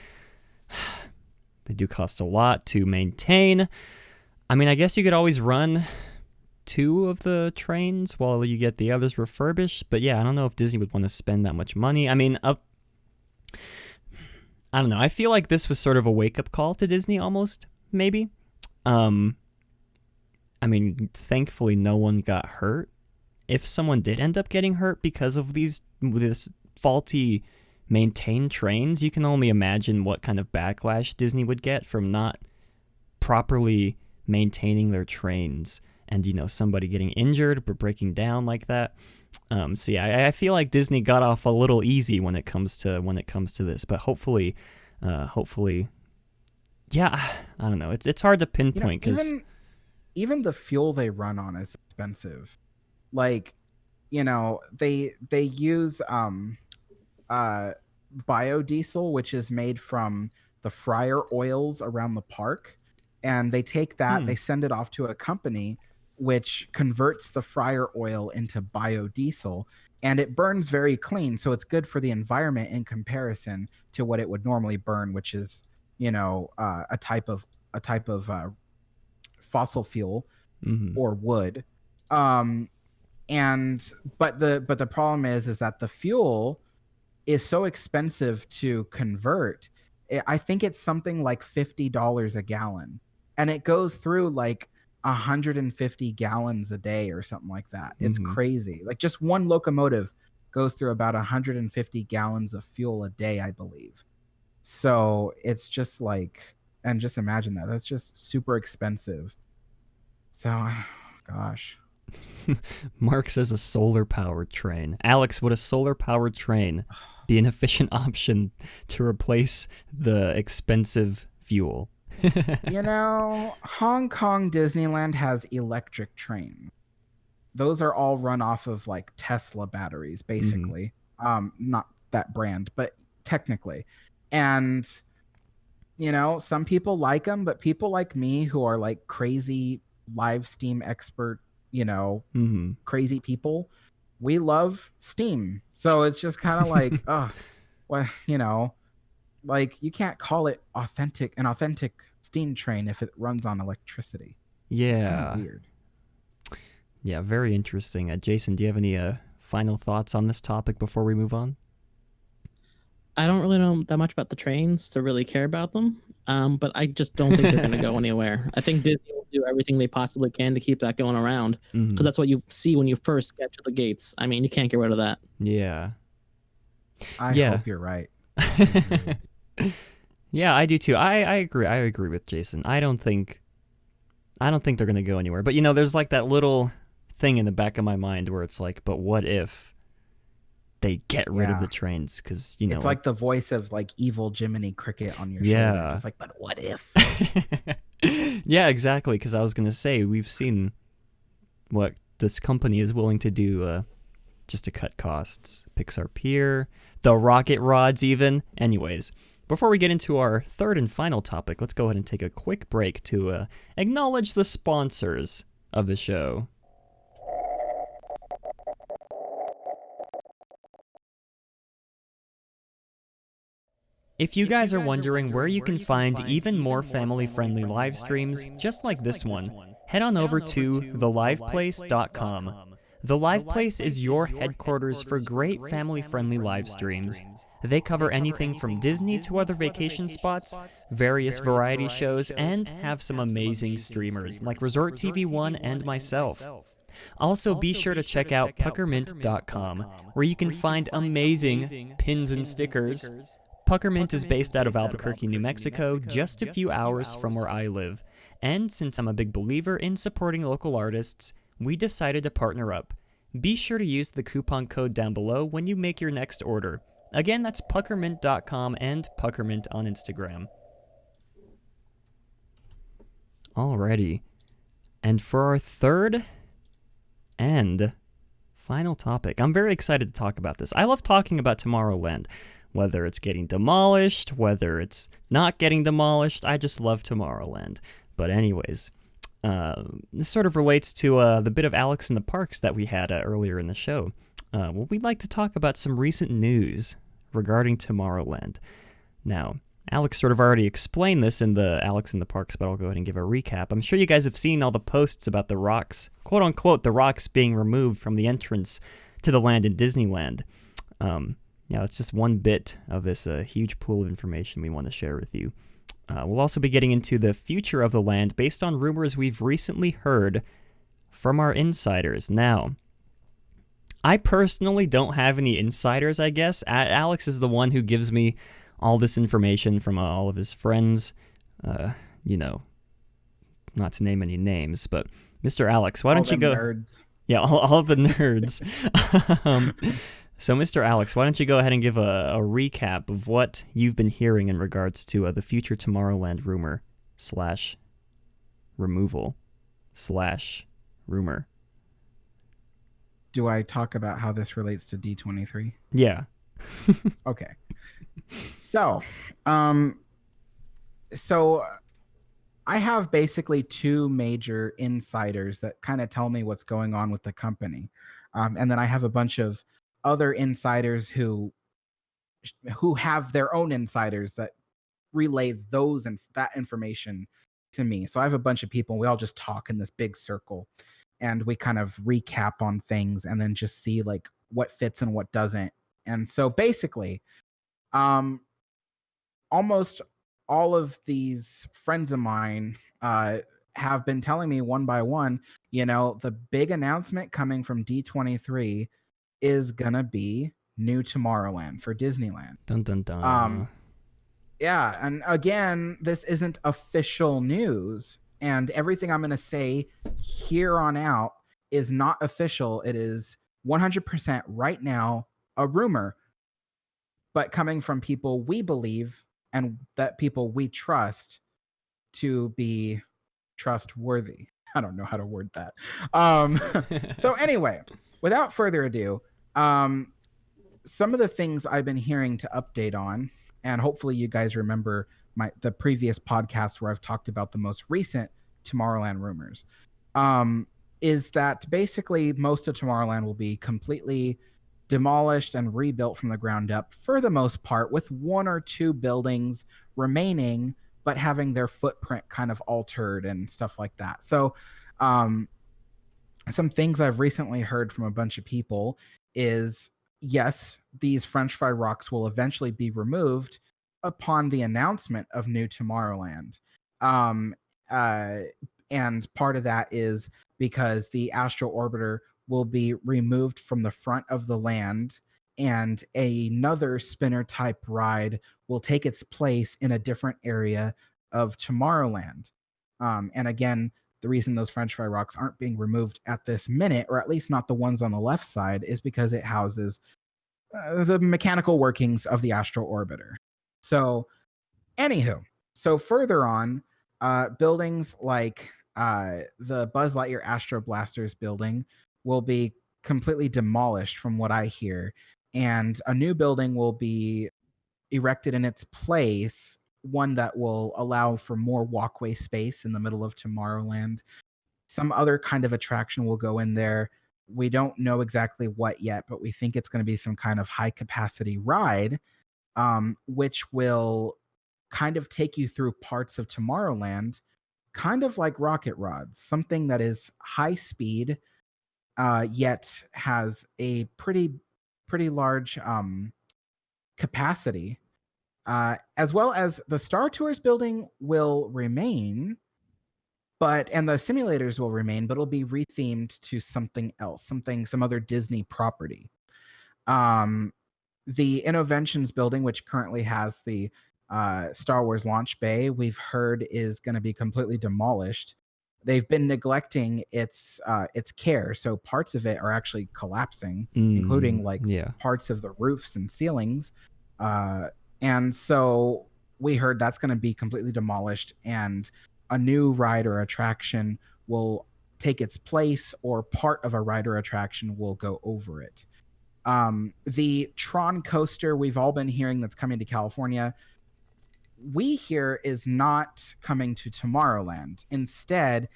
they do cost a lot to maintain. I mean, I guess you could always run 2 of the trains while you get the others refurbished. But yeah, I don't know if Disney would want to spend that much money. I mean, I don't know. I feel like this was sort of a wake-up call to Disney almost, maybe. I mean, thankfully no one got hurt. If someone did end up getting hurt because of this faulty maintained trains, you can only imagine what kind of backlash Disney would get from not properly maintaining their trains, and somebody getting injured or breaking down like that. So yeah, I feel like Disney got off a little easy when it comes to this, but hopefully, yeah, I don't know. It's hard to pinpoint because even the fuel they run on is expensive. Like, they use biodiesel, which is made from the fryer oils around the park, and they take that, they send it off to a company which converts the fryer oil into biodiesel, and it burns very clean, so it's good for the environment in comparison to what it would normally burn, which is a type of fossil fuel or wood. But the problem is that the fuel is so expensive to convert. I think it's something like $50 a gallon, and it goes through like 150 gallons a day or something like that. It's crazy. Like, just one locomotive goes through about 150 gallons of fuel a day, I believe. So it's just like, and just imagine that's just super expensive. So, gosh. Mark says a solar-powered train. Alex, would a solar-powered train be an efficient option to replace the expensive fuel? Hong Kong Disneyland has electric trains. those are all run off of like Tesla batteries, basically. Not that brand, but technically. And some people like them, but people like me who are like crazy live steam expert, crazy people, we love steam. So it's just kind of like, oh, well, like you can't call it an authentic steam train if it runs on electricity. Yeah. It's kind of weird. Yeah, very interesting. Jason, do you have any final thoughts on this topic before we move on? I don't really know that much about the trains to really care about them, but I just don't think they're going to go anywhere. I think Disney will do everything they possibly can to keep that going around, because that's what you see when you first get to the gates. I mean, you can't get rid of that. Yeah. I hope you're right. Yeah, I do too. I agree. I agree with Jason. I don't think they're going to go anywhere. But there's like that little thing in the back of my mind where it's like, but what if they get rid of the trains? Because it's like the voice of like evil Jiminy Cricket on your shoulder. It's like, but what if? Yeah, exactly. Because I was gonna say, we've seen what this company is willing to do just to cut costs. Pixar Pier, the rocket rods, even. Anyways, before we get into our third and final topic, let's go ahead and take a quick break to acknowledge the sponsors of the show. If you guys are wondering where you can find even more family-friendly live streams just like this one, head on over to theliveplace.com. The Live Place is your headquarters for great family-friendly live streams. They cover anything from Disney to other vacation spots, various variety shows, and have some amazing streamers like Resort TV 1 and myself. Also, be sure to check out puckermint.com, where you can find amazing pins and stickers. Puckermint is based out of Albuquerque, New Mexico, just a few hours from where I live. And since I'm a big believer in supporting local artists, we decided to partner up. Be sure to use the coupon code down below when you make your next order. Again, that's puckermint.com and puckermint on Instagram. Alrighty. And for our third and final topic, I'm very excited to talk about this. I love talking about Tomorrowland. Whether it's getting demolished, whether it's not getting demolished, I just love Tomorrowland. But anyways, this sort of relates to the bit of Alex in the Parks that we had earlier in the show. Well, we'd like to talk about some recent news regarding Tomorrowland. Now, Alex sort of already explained this in the Alex in the Parks, but I'll go ahead and give a recap. I'm sure you guys have seen all the posts about the rocks, quote-unquote, the rocks being removed from the entrance to the land in Disneyland. Yeah, that's just one bit of this huge pool of information we want to share with you. We'll also be getting into the future of the land based on rumors we've recently heard from our insiders. Now, I personally don't have any insiders, I guess. Alex is the one who gives me all this information from all of his friends. Not to name any names, but Mr. Alex, why don't you go... Nerds. Yeah, all of the nerds. So, Mr. Alex, why don't you go ahead and give a recap of what you've been hearing in regards to the future Tomorrowland rumor / removal / rumor. Do I talk about how this relates to D23? Yeah. Okay. So I have basically two major insiders that kind of tell me what's going on with the company. And then I have a bunch of other insiders who have their own insiders that relay that information to me. So I have a bunch of people, and we all just talk in this big circle, and we kind of recap on things and then just see like what fits and what doesn't. And so basically, almost all of these friends of mine have been telling me one by one, the big announcement coming from D23 is gonna be new Tomorrowland for Disneyland. Dun dun dun. Yeah, and again, this isn't official news, and everything I'm gonna say here on out is not official. It is 100% right now a rumor, but coming from people we believe and that people we trust to be trustworthy. I don't know how to word that. So anyway, without further ado, some of the things I've been hearing to update on, and hopefully you guys remember the previous podcast where I've talked about the most recent Tomorrowland rumors, is that basically most of Tomorrowland will be completely demolished and rebuilt from the ground up for the most part, with one or two buildings remaining, but having their footprint kind of altered and stuff like that. So some things I've recently heard from a bunch of people is, yes, these French fry rocks will eventually be removed upon the announcement of New Tomorrowland. And part of that is because the Astro Orbiter will be removed from the front of the land, and another spinner type ride will take its place in a different area of Tomorrowland. And again, the reason those French fry rocks aren't being removed at this minute, or at least not the ones on the left side, is because it houses the mechanical workings of the Astro Orbiter. So, anywho, so further on, buildings like the Buzz Lightyear Astro Blasters building will be completely demolished from what I hear, and a new building will be erected in its place, one that will allow for more walkway space in the middle of Tomorrowland. Some other kind of attraction will go in there. We don't know exactly what yet, but we think it's going to be some kind of high capacity ride, which will kind of take you through parts of Tomorrowland, kind of like Rocket Rods, something that is high speed, yet has a pretty large capacity, as well as the Star Tours building will remain, and the simulators will remain, but it'll be rethemed to something else, some other Disney property. The Innoventions building, which currently has the Star Wars launch bay, we've heard is going to be completely demolished. They've been neglecting its care, so parts of it are actually collapsing, including parts of the roofs and ceilings. And so we heard that's going to be completely demolished, and a new ride or attraction will take its place, or part of a ride or attraction will go over it. The Tron coaster we've all been hearing that's coming to California, we hear is not coming to Tomorrowland. Instead,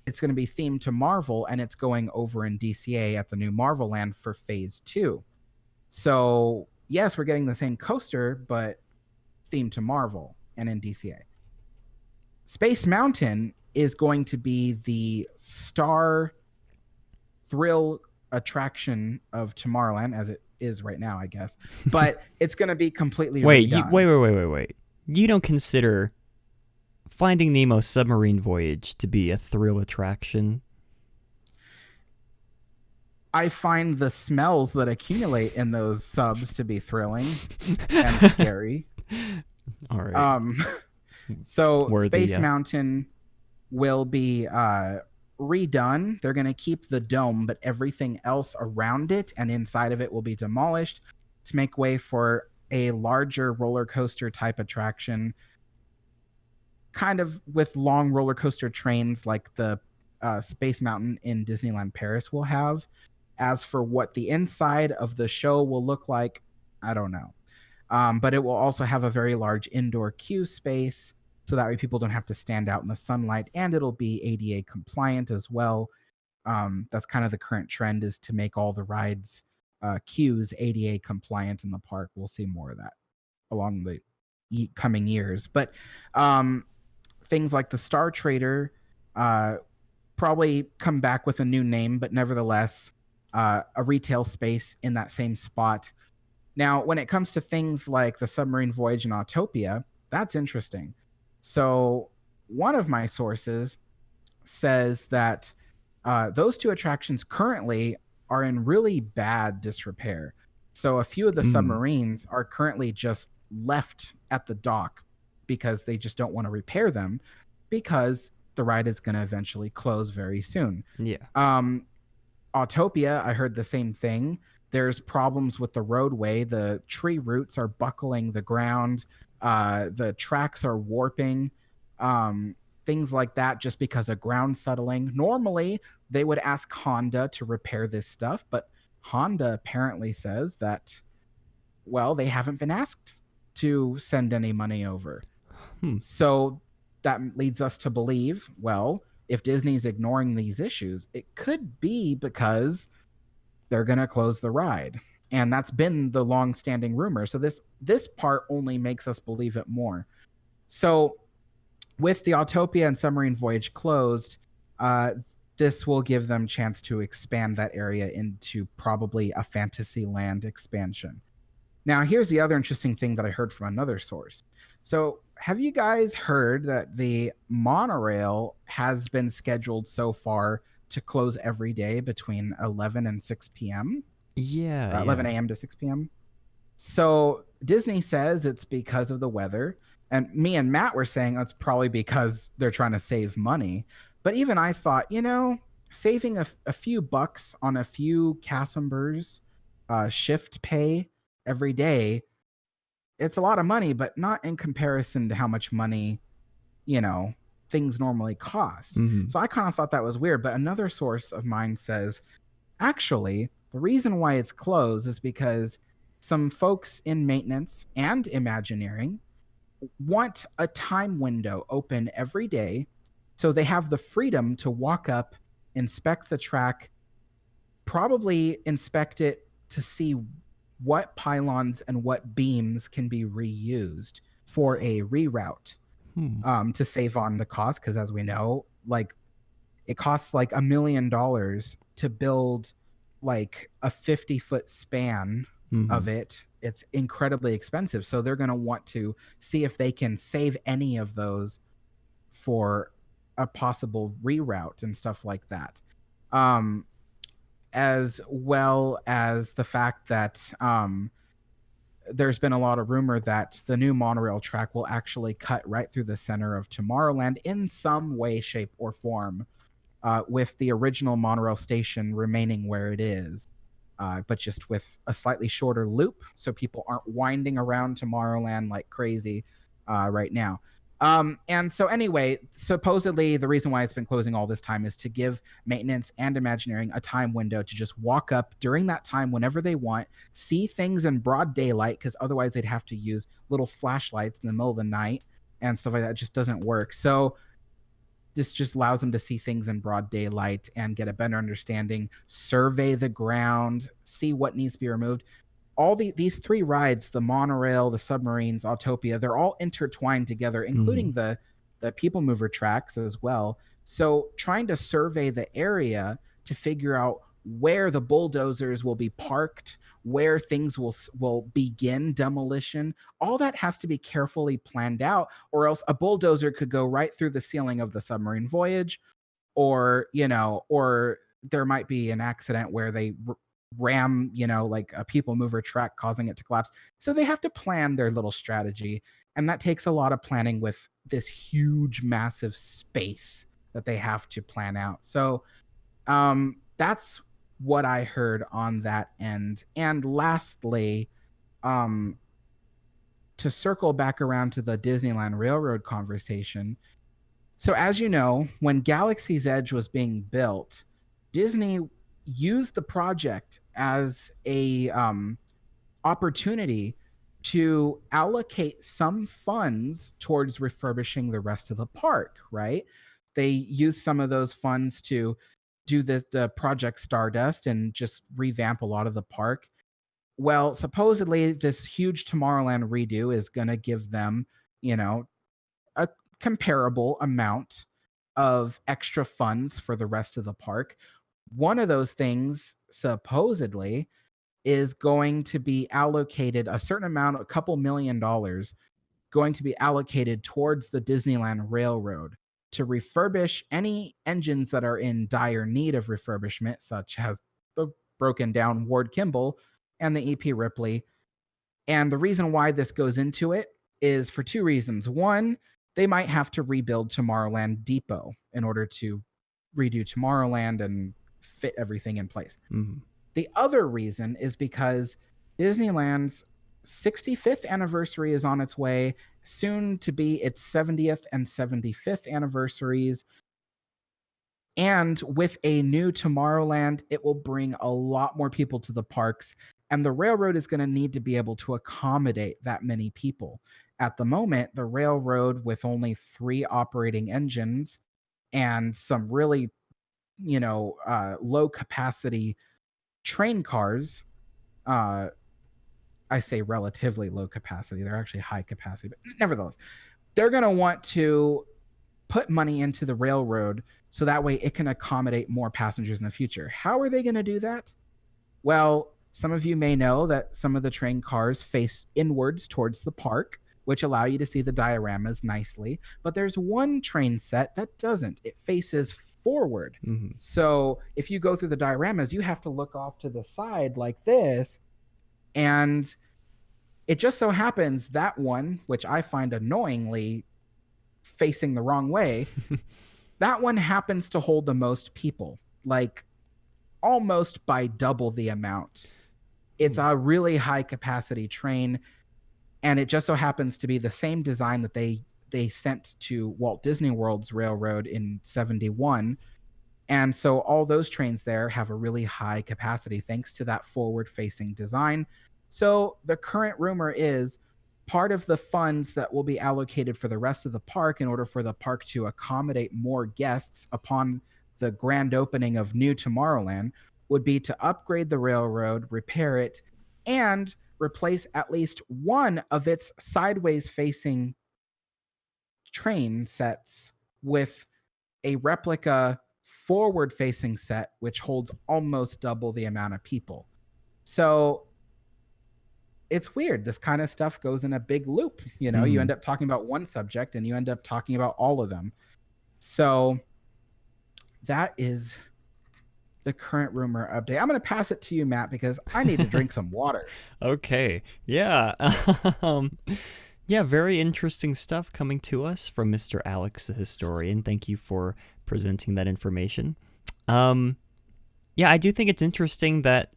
it's going to be themed to Marvel, and it's going over in DCA at the new Marvel Land for Phase 2. So, yes, we're getting the same coaster, but themed to Marvel and in DCA. Space Mountain is going to be the star thrill attraction of Tomorrowland, as it is right now, I guess. But it's going to be completely redone. Wait. You don't consider Finding Nemo's submarine voyage to be a thrill attraction? I find the smells that accumulate in those subs to be thrilling and scary. All right. So Space Mountain will be redone. They're going to keep the dome, but everything else around it and inside of it will be demolished to make way for a larger roller coaster type attraction, kind of with long roller coaster trains like the Space Mountain in Disneyland Paris will have. As for what the inside of the show will look like, I don't know. But it will also have a very large indoor queue space, so that way people don't have to stand out in the sunlight, and it'll be ADA compliant as well. That's kind of the current trend, is to make all the rides queues ADA compliant in the park. We'll see more of that along the coming years. But things like the Star Trader probably come back with a new name, but nevertheless, a retail space in that same spot. Now, when it comes to things like the Submarine Voyage and Autopia, that's interesting. So one of my sources says that those two attractions currently are in really bad disrepair. So a few of the submarines are currently just left at the dock because they just don't want to repair them, because the ride is going to eventually close very soon. Yeah. Autopia, I heard the same thing. There's problems with the roadway. The tree roots are buckling the ground. The tracks are warping. things like that just because of ground settling. Normally, they would ask Honda to repair this stuff, but Honda apparently says that, well, they haven't been asked to send any money over. So that leads us to believe, well, if Disney's ignoring these issues, it could be because they're going to close the ride. And that's been the long-standing rumor. So this part only makes us believe it more. So with the Autopia and Submarine Voyage closed, this will give them chance to expand that area into probably a Fantasyland expansion. Now, here's the other interesting thing that I heard from another source. So have you guys heard that the monorail has been scheduled so far to close every day between 11 and 6 p.m.? Yeah. 11 a.m. to 6 p.m. So Disney says it's because of the weather. And me and Matt were saying it's probably because they're trying to save money. But even I thought, saving a few bucks on a few cast members shift pay every day, it's a lot of money, but not in comparison to how much money, things normally cost. So I kind of thought that was weird. But another source of mine says, actually, the reason why it's closed is because some folks in maintenance and Imagineering want a time window open every day so they have the freedom to walk up, inspect the track, probably inspect it to see what pylons and what beams can be reused for a reroute to save on the cost. Because as we know, it costs like $1 million to build like a 50-foot span of it. It's incredibly expensive. So they're going to want to see if they can save any of those for a possible reroute and stuff like that. As well as the fact that there's been a lot of rumor that the new monorail track will actually cut right through the center of Tomorrowland in some way, shape, or form, with the original monorail station remaining where it is. But just with a slightly shorter loop, so people aren't winding around Tomorrowland like crazy right now. And so anyway, supposedly the reason why it's been closing all this time is to give maintenance and Imagineering a time window to just walk up during that time whenever they want, see things in broad daylight, because otherwise they'd have to use little flashlights in the middle of the night and stuff like that. It just doesn't work. So this just allows them to see things in broad daylight and get a better understanding, survey the ground, see what needs to be removed. All these three rides, the monorail, the submarines, Autopia, they're all intertwined together, including the people mover tracks as well. So trying to survey the area to figure out where the bulldozers will be parked, where things will begin demolition, all that has to be carefully planned out, or else a bulldozer could go right through the ceiling of the Submarine Voyage, or there might be an accident where they ram, like a people mover track, causing it to collapse. So they have to plan their little strategy, and that takes a lot of planning with this huge, massive space that they have to plan out. So that's what I heard on that end. And lastly, to circle back around to the Disneyland Railroad conversation. So as you know, when Galaxy's Edge was being built, Disney used the project as a opportunity to allocate some funds towards refurbishing the rest of the park, right? They used some of those funds to do the Project Stardust and just revamp a lot of the park. Well, supposedly this huge Tomorrowland redo is going to give them, a comparable amount of extra funds for the rest of the park. One of those things, supposedly, is going to be allocated a certain amount, a couple $1 million, going to be allocated towards the Disneyland Railroad to refurbish any engines that are in dire need of refurbishment, such as the broken down Ward Kimball and the EP Ripley. And the reason why this goes into it is for two reasons. One, they might have to rebuild Tomorrowland Depot in order to redo Tomorrowland and fit everything in place. The other reason is because Disneyland's 65th anniversary is on its way, soon to be its 70th and 75th anniversaries. And with a new Tomorrowland, it will bring a lot more people to the parks. And the railroad is going to need to be able to accommodate that many people. At the moment, the railroad, with only 3 operating engines and some really, low capacity train cars, I say relatively low capacity, they're actually high capacity, but nevertheless, they're going to want to put money into the railroad so that way it can accommodate more passengers in the future. How are they going to do that? Well, some of you may know that some of the train cars face inwards towards the park, which allow you to see the dioramas nicely. But there's one train set that doesn't. It faces forward. Mm-hmm. So if you go through the dioramas, you have to look off to the side like this. And it just so happens that one, which I find annoyingly facing the wrong way, that one happens to hold the most people, like almost by double the amount. It's a really high capacity train, and it just so happens to be the same design that they sent to Walt Disney World's railroad in 71. And so all those trains there have a really high capacity thanks to that forward facing design. So the current rumor is part of the funds that will be allocated for the rest of the park in order for the park to accommodate more guests upon the grand opening of New Tomorrowland would be to upgrade the railroad, repair it, and replace at least one of its sideways facing train sets with a replica forward facing set which holds almost double the amount of people. So it's weird. This kind of stuff goes in a big loop. You end up talking about one subject and you end up talking about all of them. So that is the current rumor update. I'm going to pass it to you, Matt, because I need to drink some water. Okay. Yeah. Yeah, very interesting stuff coming to us from Mr. Alex, the historian. Thank you for presenting that information. Yeah, I do think it's interesting that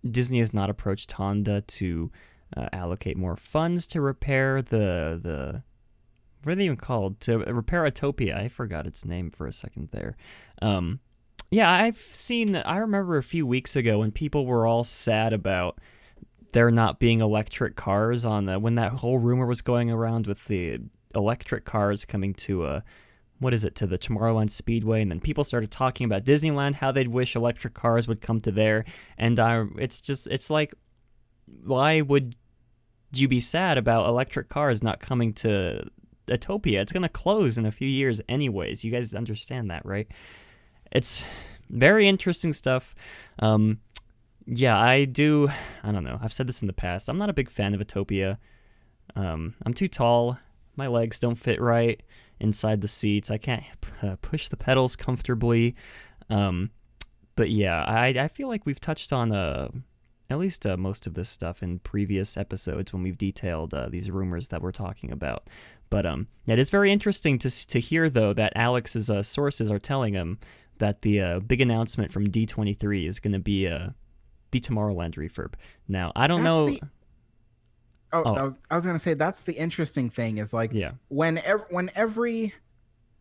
Disney has not approached Honda to allocate more funds to repair the what are they even called? To repair Autopia. I forgot its name for a second there. Yeah, I remember a few weeks ago when people were all sad about there not being electric cars when that whole rumor was going around with the electric cars coming to to the Tomorrowland Speedway, and then people started talking about Disneyland, how they'd wish electric cars would come to there, and it's like, why would you be sad about electric cars not coming to Autopia? It's going to close in a few years anyways. You guys understand that, right? It's very interesting stuff. Yeah, I don't know. I've said this in the past. I'm not a big fan of Autopia. I'm too tall. My legs don't fit right inside the seats. I can't push the pedals comfortably. But yeah, I feel like we've touched on at least most of this stuff in previous episodes when we've detailed these rumors that we're talking about. But it is very interesting to hear, though, that Alex's sources are telling him that the big announcement from D23 is going to be the Tomorrowland refurb. Now, I don't know... I was going to say, that's the interesting thing is like, yeah, when every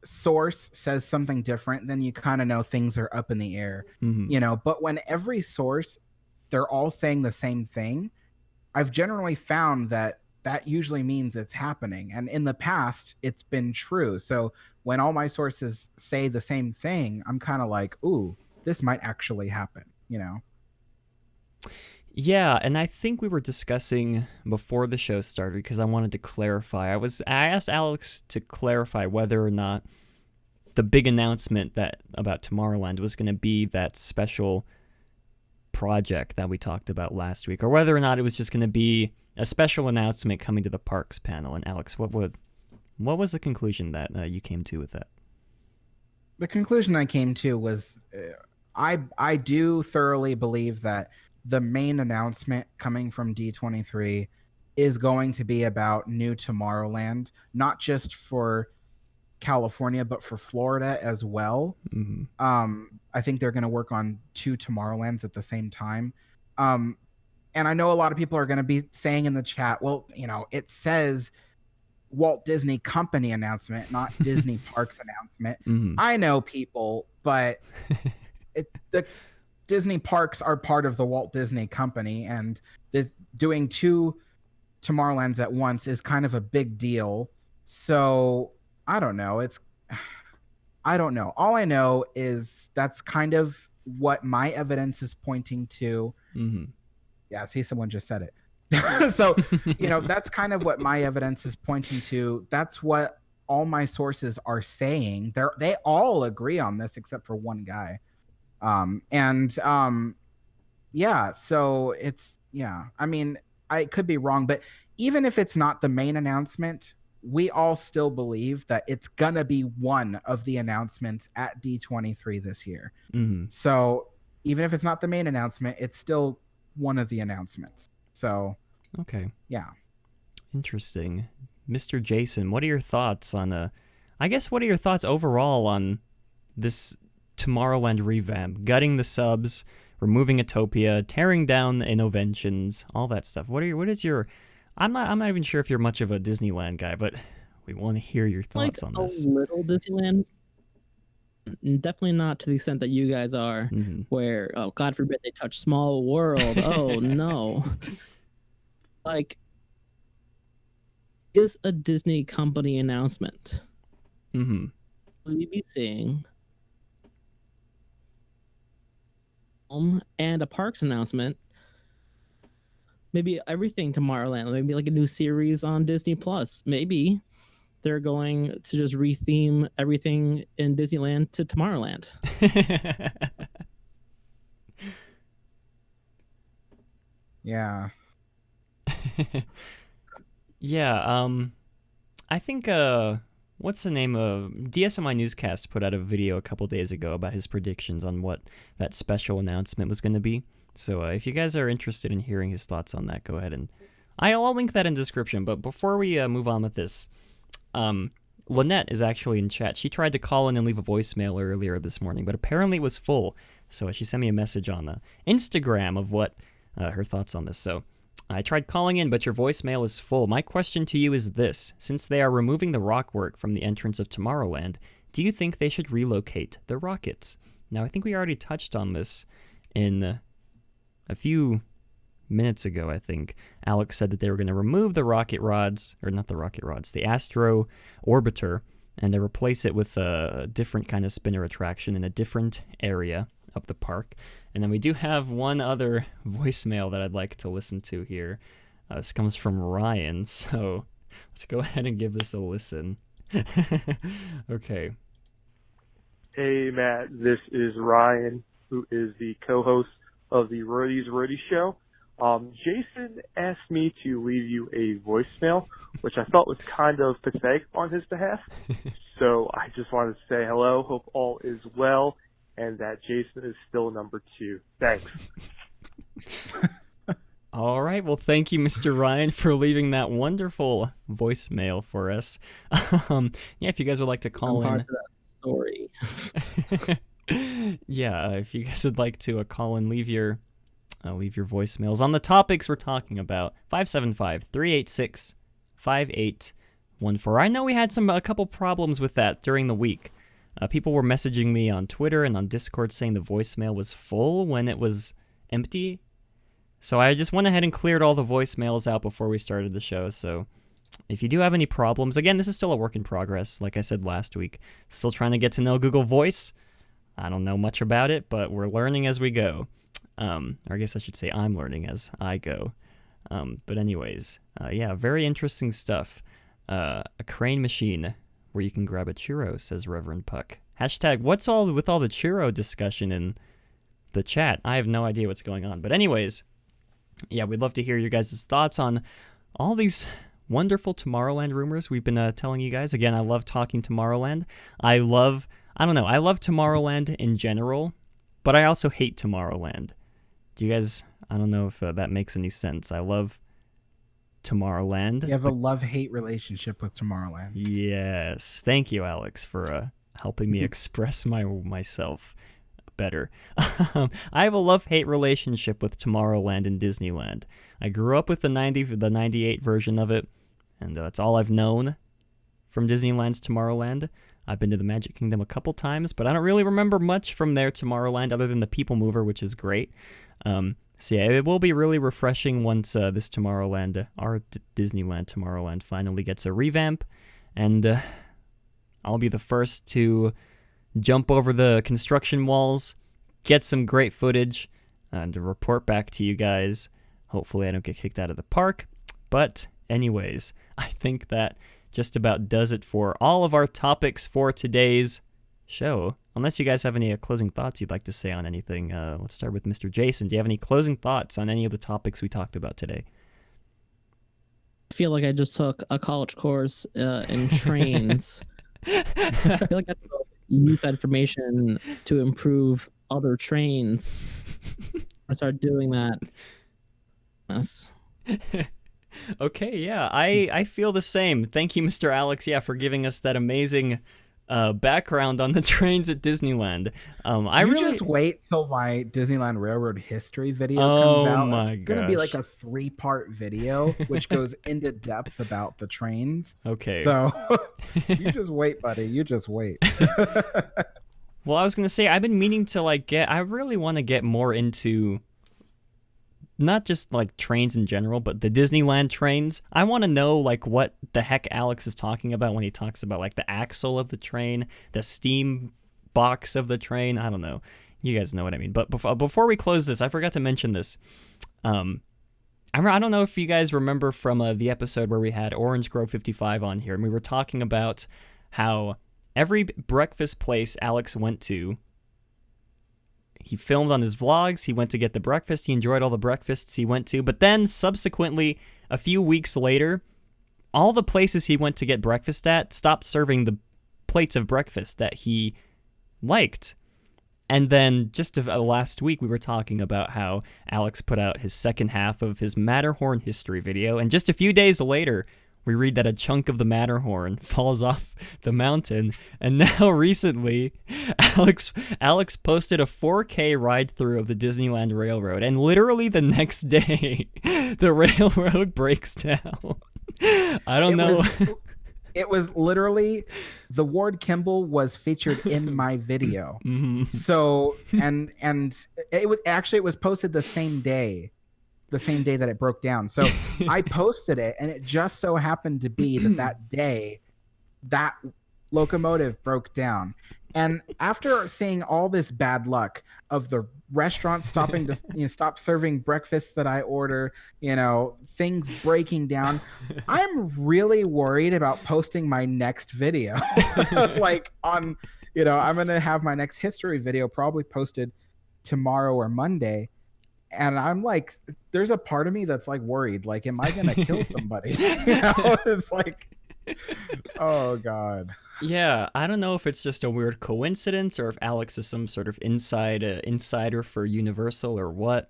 source says something different, then you kind of know things are up in the air, but when every source, they're all saying the same thing, I've generally found that usually means it's happening. And in the past, it's been true. So when all my sources say the same thing, I'm kind of like, ooh, this might actually happen, Yeah, and I think we were discussing before the show started, because I wanted to clarify. I asked Alex to clarify whether or not the big announcement about Tomorrowland was going to be that special project that we talked about last week, or whether or not it was just going to be a special announcement coming to the parks panel. And Alex, what was the conclusion that you came to with that? The conclusion I came to was I do thoroughly believe that the main announcement coming from D23 is going to be about New Tomorrowland, not just for California, but for Florida as well. I think they're going to work on 2 Tomorrowlands at the same time. And I know a lot of people are going to be saying in the chat, well, it says Walt Disney Company announcement, not Disney Parks announcement. I know, people, but the Disney Parks are part of the Walt Disney Company, and doing 2 Tomorrowlands at once is kind of a big deal. So I don't know. I don't know. All I know is that's kind of what my evidence is pointing to. Yeah, see, someone just said it. So, that's kind of what my evidence is pointing to. That's what all my sources are saying. They all agree on this except for one guy. Yeah, so it's, I mean, I could be wrong, but even if it's not the main announcement, we all still believe that it's gonna be one of the announcements at D23 this year. So even if it's not the main announcement, it's still one of the announcements. So okay, yeah, interesting. Mr. Jason, what are your thoughts on I guess what are your thoughts overall on this Tomorrowland revamp, gutting the subs, removing Utopia, tearing down the Innoventions, all that stuff? What is your I'm not even sure if you're much of a Disneyland guy, but we want to hear your thoughts on this. A little Disneyland, definitely not to the extent that you guys are, where, oh, God forbid they touch Small World. Oh, no. Like, is a Disney company announcement. Will you be seeing and a parks announcement? Maybe everything Tomorrowland, maybe like a new series on Disney Plus. Maybe they're going to just retheme everything in Disneyland to Tomorrowland. Yeah. Yeah, I think what's the name of DSMI Newscast put out a video a couple days ago about his predictions on what that special announcement was going to be. So if you guys are interested in hearing his thoughts on that, go ahead and I'll link that in the description. But before we move on with this, Lynette is actually in chat. She tried to call in and leave a voicemail earlier this morning, but apparently it was full. So she sent me a message on Instagram of what her thoughts on this. So I tried calling in, but your voicemail is full. My question to you is this. Since they are removing the rockwork from the entrance of Tomorrowland, do you think they should relocate the rockets? Now, I think we already touched on this in a few minutes ago, I think. Alex said that they were going to remove the rocket rods, or not the rocket rods, the Astro Orbiter, and to replace it with a different kind of spinner attraction in a different area of the park. And then we do have one other voicemail that I'd like to listen to here. This comes from Ryan, so let's go ahead and give this a listen. Okay. Hey, Matt, this is Ryan, who is the co-host of the Roadies show. Jason asked me to leave you a voicemail, which I thought was kind of pathetic on his behalf. So I just wanted to say hello, hope all is well, and that Jason is still number 2. Thanks. All right. Well, thank you, Mr. Ryan, for leaving that wonderful voicemail for us. Yeah, if you guys would like to call in. Part of that story. Yeah, if you guys would like to call and leave your voicemails on the topics we're talking about, 575-386-5814. I know we had a couple problems with that during the week. People were messaging me on Twitter and on Discord saying the voicemail was full when it was empty. So I just went ahead and cleared all the voicemails out before we started the show. So if you do have any problems, again, this is still a work in progress. Like I said last week, still trying to get to know Google Voice. I don't know much about it, but we're learning as we go. Or I guess I should say I'm learning as I go. But anyways, yeah, very interesting stuff. A crane machine where you can grab a churro, says Reverend Puck. Hashtag, what's all with all the churro discussion in the chat? I have no idea what's going on. But anyways, yeah, we'd love to hear your guys' thoughts on all these wonderful Tomorrowland rumors we've been telling you guys. Again, I love talking Tomorrowland. I love Tomorrowland in general, but I also hate Tomorrowland. Do you guys, I don't know if that makes any sense. I love Tomorrowland. You have a love-hate relationship with Tomorrowland. Yes. Thank you, Alex, for helping me express myself better. I have a love-hate relationship with Tomorrowland and Disneyland. I grew up with the 98 version of it, and that's all I've known. from Disneyland's Tomorrowland. I've been to the Magic Kingdom a couple times, but I don't really remember much from their Tomorrowland other than the People Mover, which is great. So yeah, it will be really refreshing once this Tomorrowland, our Disneyland Tomorrowland, finally gets a revamp, and I'll be the first to jump over the construction walls, get some great footage, and to report back to you guys. Hopefully I don't get kicked out of the park. But anyways, I think that just about does it for all of our topics for today's show. Unless you guys have any closing thoughts you'd like to say on anything. Let's start with Mr. Jason. Do you have any closing thoughts on any of the topics we talked about today? I feel like I just took a college course in trains. I feel like I have to use that information to improve other trains. I started doing that. Yes. Okay, yeah, I feel the same. Thank you, Mr. Alex, for giving us that amazing background on the trains at Disneyland. Just wait till my Disneyland Railroad history video comes out. It's going to be like a 3-part video, which goes into depth about the trains. Okay. So you just wait, buddy. You just wait. Well, I was going to say, I've been meaning to I really want to get more into not just trains in general, but the Disneyland trains. I want to know what the heck Alex is talking about when he talks about the axle of the train, the steam box of the train. I don't know. You guys know what I mean. But before we close this, I forgot to mention this. I don't know if you guys remember from the episode where we had Orange Grove 55 on here, and we were talking about how every breakfast place Alex went to, he filmed on his vlogs, he went to get the breakfast, he enjoyed all the breakfasts he went to, but then subsequently, a few weeks later, all the places he went to get breakfast at stopped serving the plates of breakfast that he liked. And then just last week, we were talking about how Alex put out his second half of his Matterhorn history video, and just a few days later, we read that a chunk of the Matterhorn falls off the mountain, and now recently, Alex posted a 4K ride-through of the Disneyland Railroad, and literally the next day, the railroad breaks down. I don't know. It was literally, the Ward Kimball was featured in my video. Mm-hmm. So, and it was posted the same day that it broke down. So I posted it, and it just so happened to be that day that locomotive broke down. And after seeing all this bad luck of the restaurant stopping to stop serving breakfasts that I order, things breaking down, I'm really worried about posting my next video. I'm going to have my next history video probably posted tomorrow or Monday. And I'm like, there's a part of me that's worried, am I going to kill somebody? It's oh God. Yeah, I don't know if it's just a weird coincidence or if Alex is some sort of insider for Universal or what.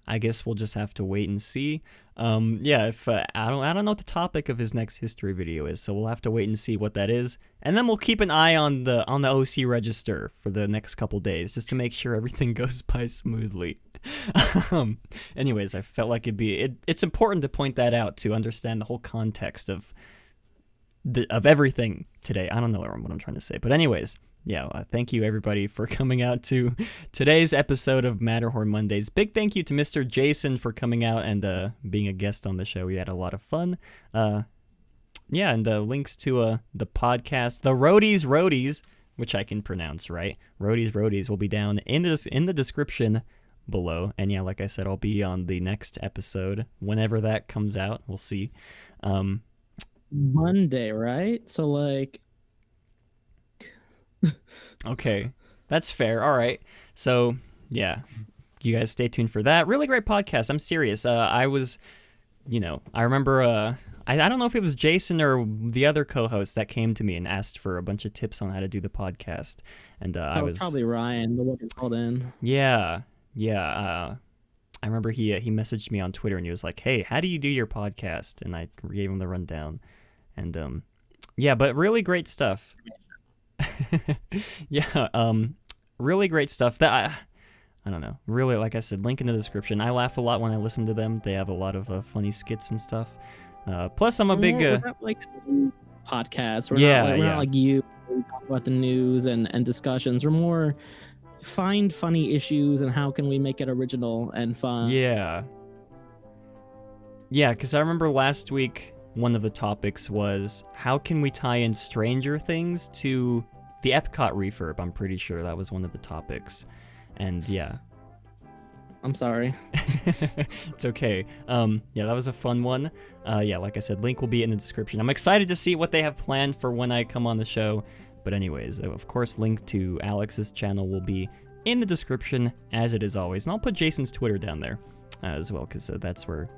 I guess we'll just have to wait and see. If I don't know what the topic of his next history video is, so we'll have to wait and see what that is, and then we'll keep an eye on the OC register for the next couple days just to make sure everything goes by smoothly. Anyways, I felt like it's important to point that out to understand the whole context of everything today. I don't know what I'm trying to say, but anyways. Thank you everybody for coming out to today's episode of Matterhorn Mondays. Big thank you to Mr. Jason for coming out and being a guest on the show. We had a lot of fun. And links to the podcast, the Roadies, which I can pronounce right. Roadies will be down in the description below. And like I said, I'll be on the next episode whenever that comes out. We'll see. Monday, right? So Okay, that's fair. All right. So, you guys stay tuned for that. Really great podcast. I'm serious. I remember, I don't know if it was Jason or the other co-host that came to me and asked for a bunch of tips on how to do the podcast. And I was probably Ryan, the one who called in. Yeah. I remember he messaged me on Twitter and he was like, "Hey, how do you do your podcast?" And I gave him the rundown. And but really great stuff. Really great stuff that I don't know, really, like I said, link in the description. I laugh a lot when I listen to them. They have a lot of funny skits and stuff, plus I'm a big podcast. We're not like you. We talk about the news and discussions. We're more find funny issues and how can we make it original and fun. Yeah, because I remember last week one of the topics was how can we tie in Stranger Things to the Epcot refurb. I'm pretty sure that was one of the topics. And yeah. I'm sorry. It's okay. Yeah, that was a fun one. Yeah, like I said, link will be in the description. I'm excited to see what they have planned for when I come on the show. But anyways, of course, link to Alex's channel will be in the description, as it is always. And I'll put Jason's Twitter down there as well, because that's where,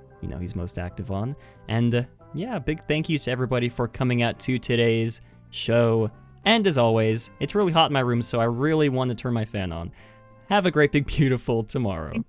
he's most active on. And yeah, big thank you to everybody for coming out to today's show. And as always, it's really hot in my room, so I really want to turn my fan on. Have a great, big, beautiful tomorrow.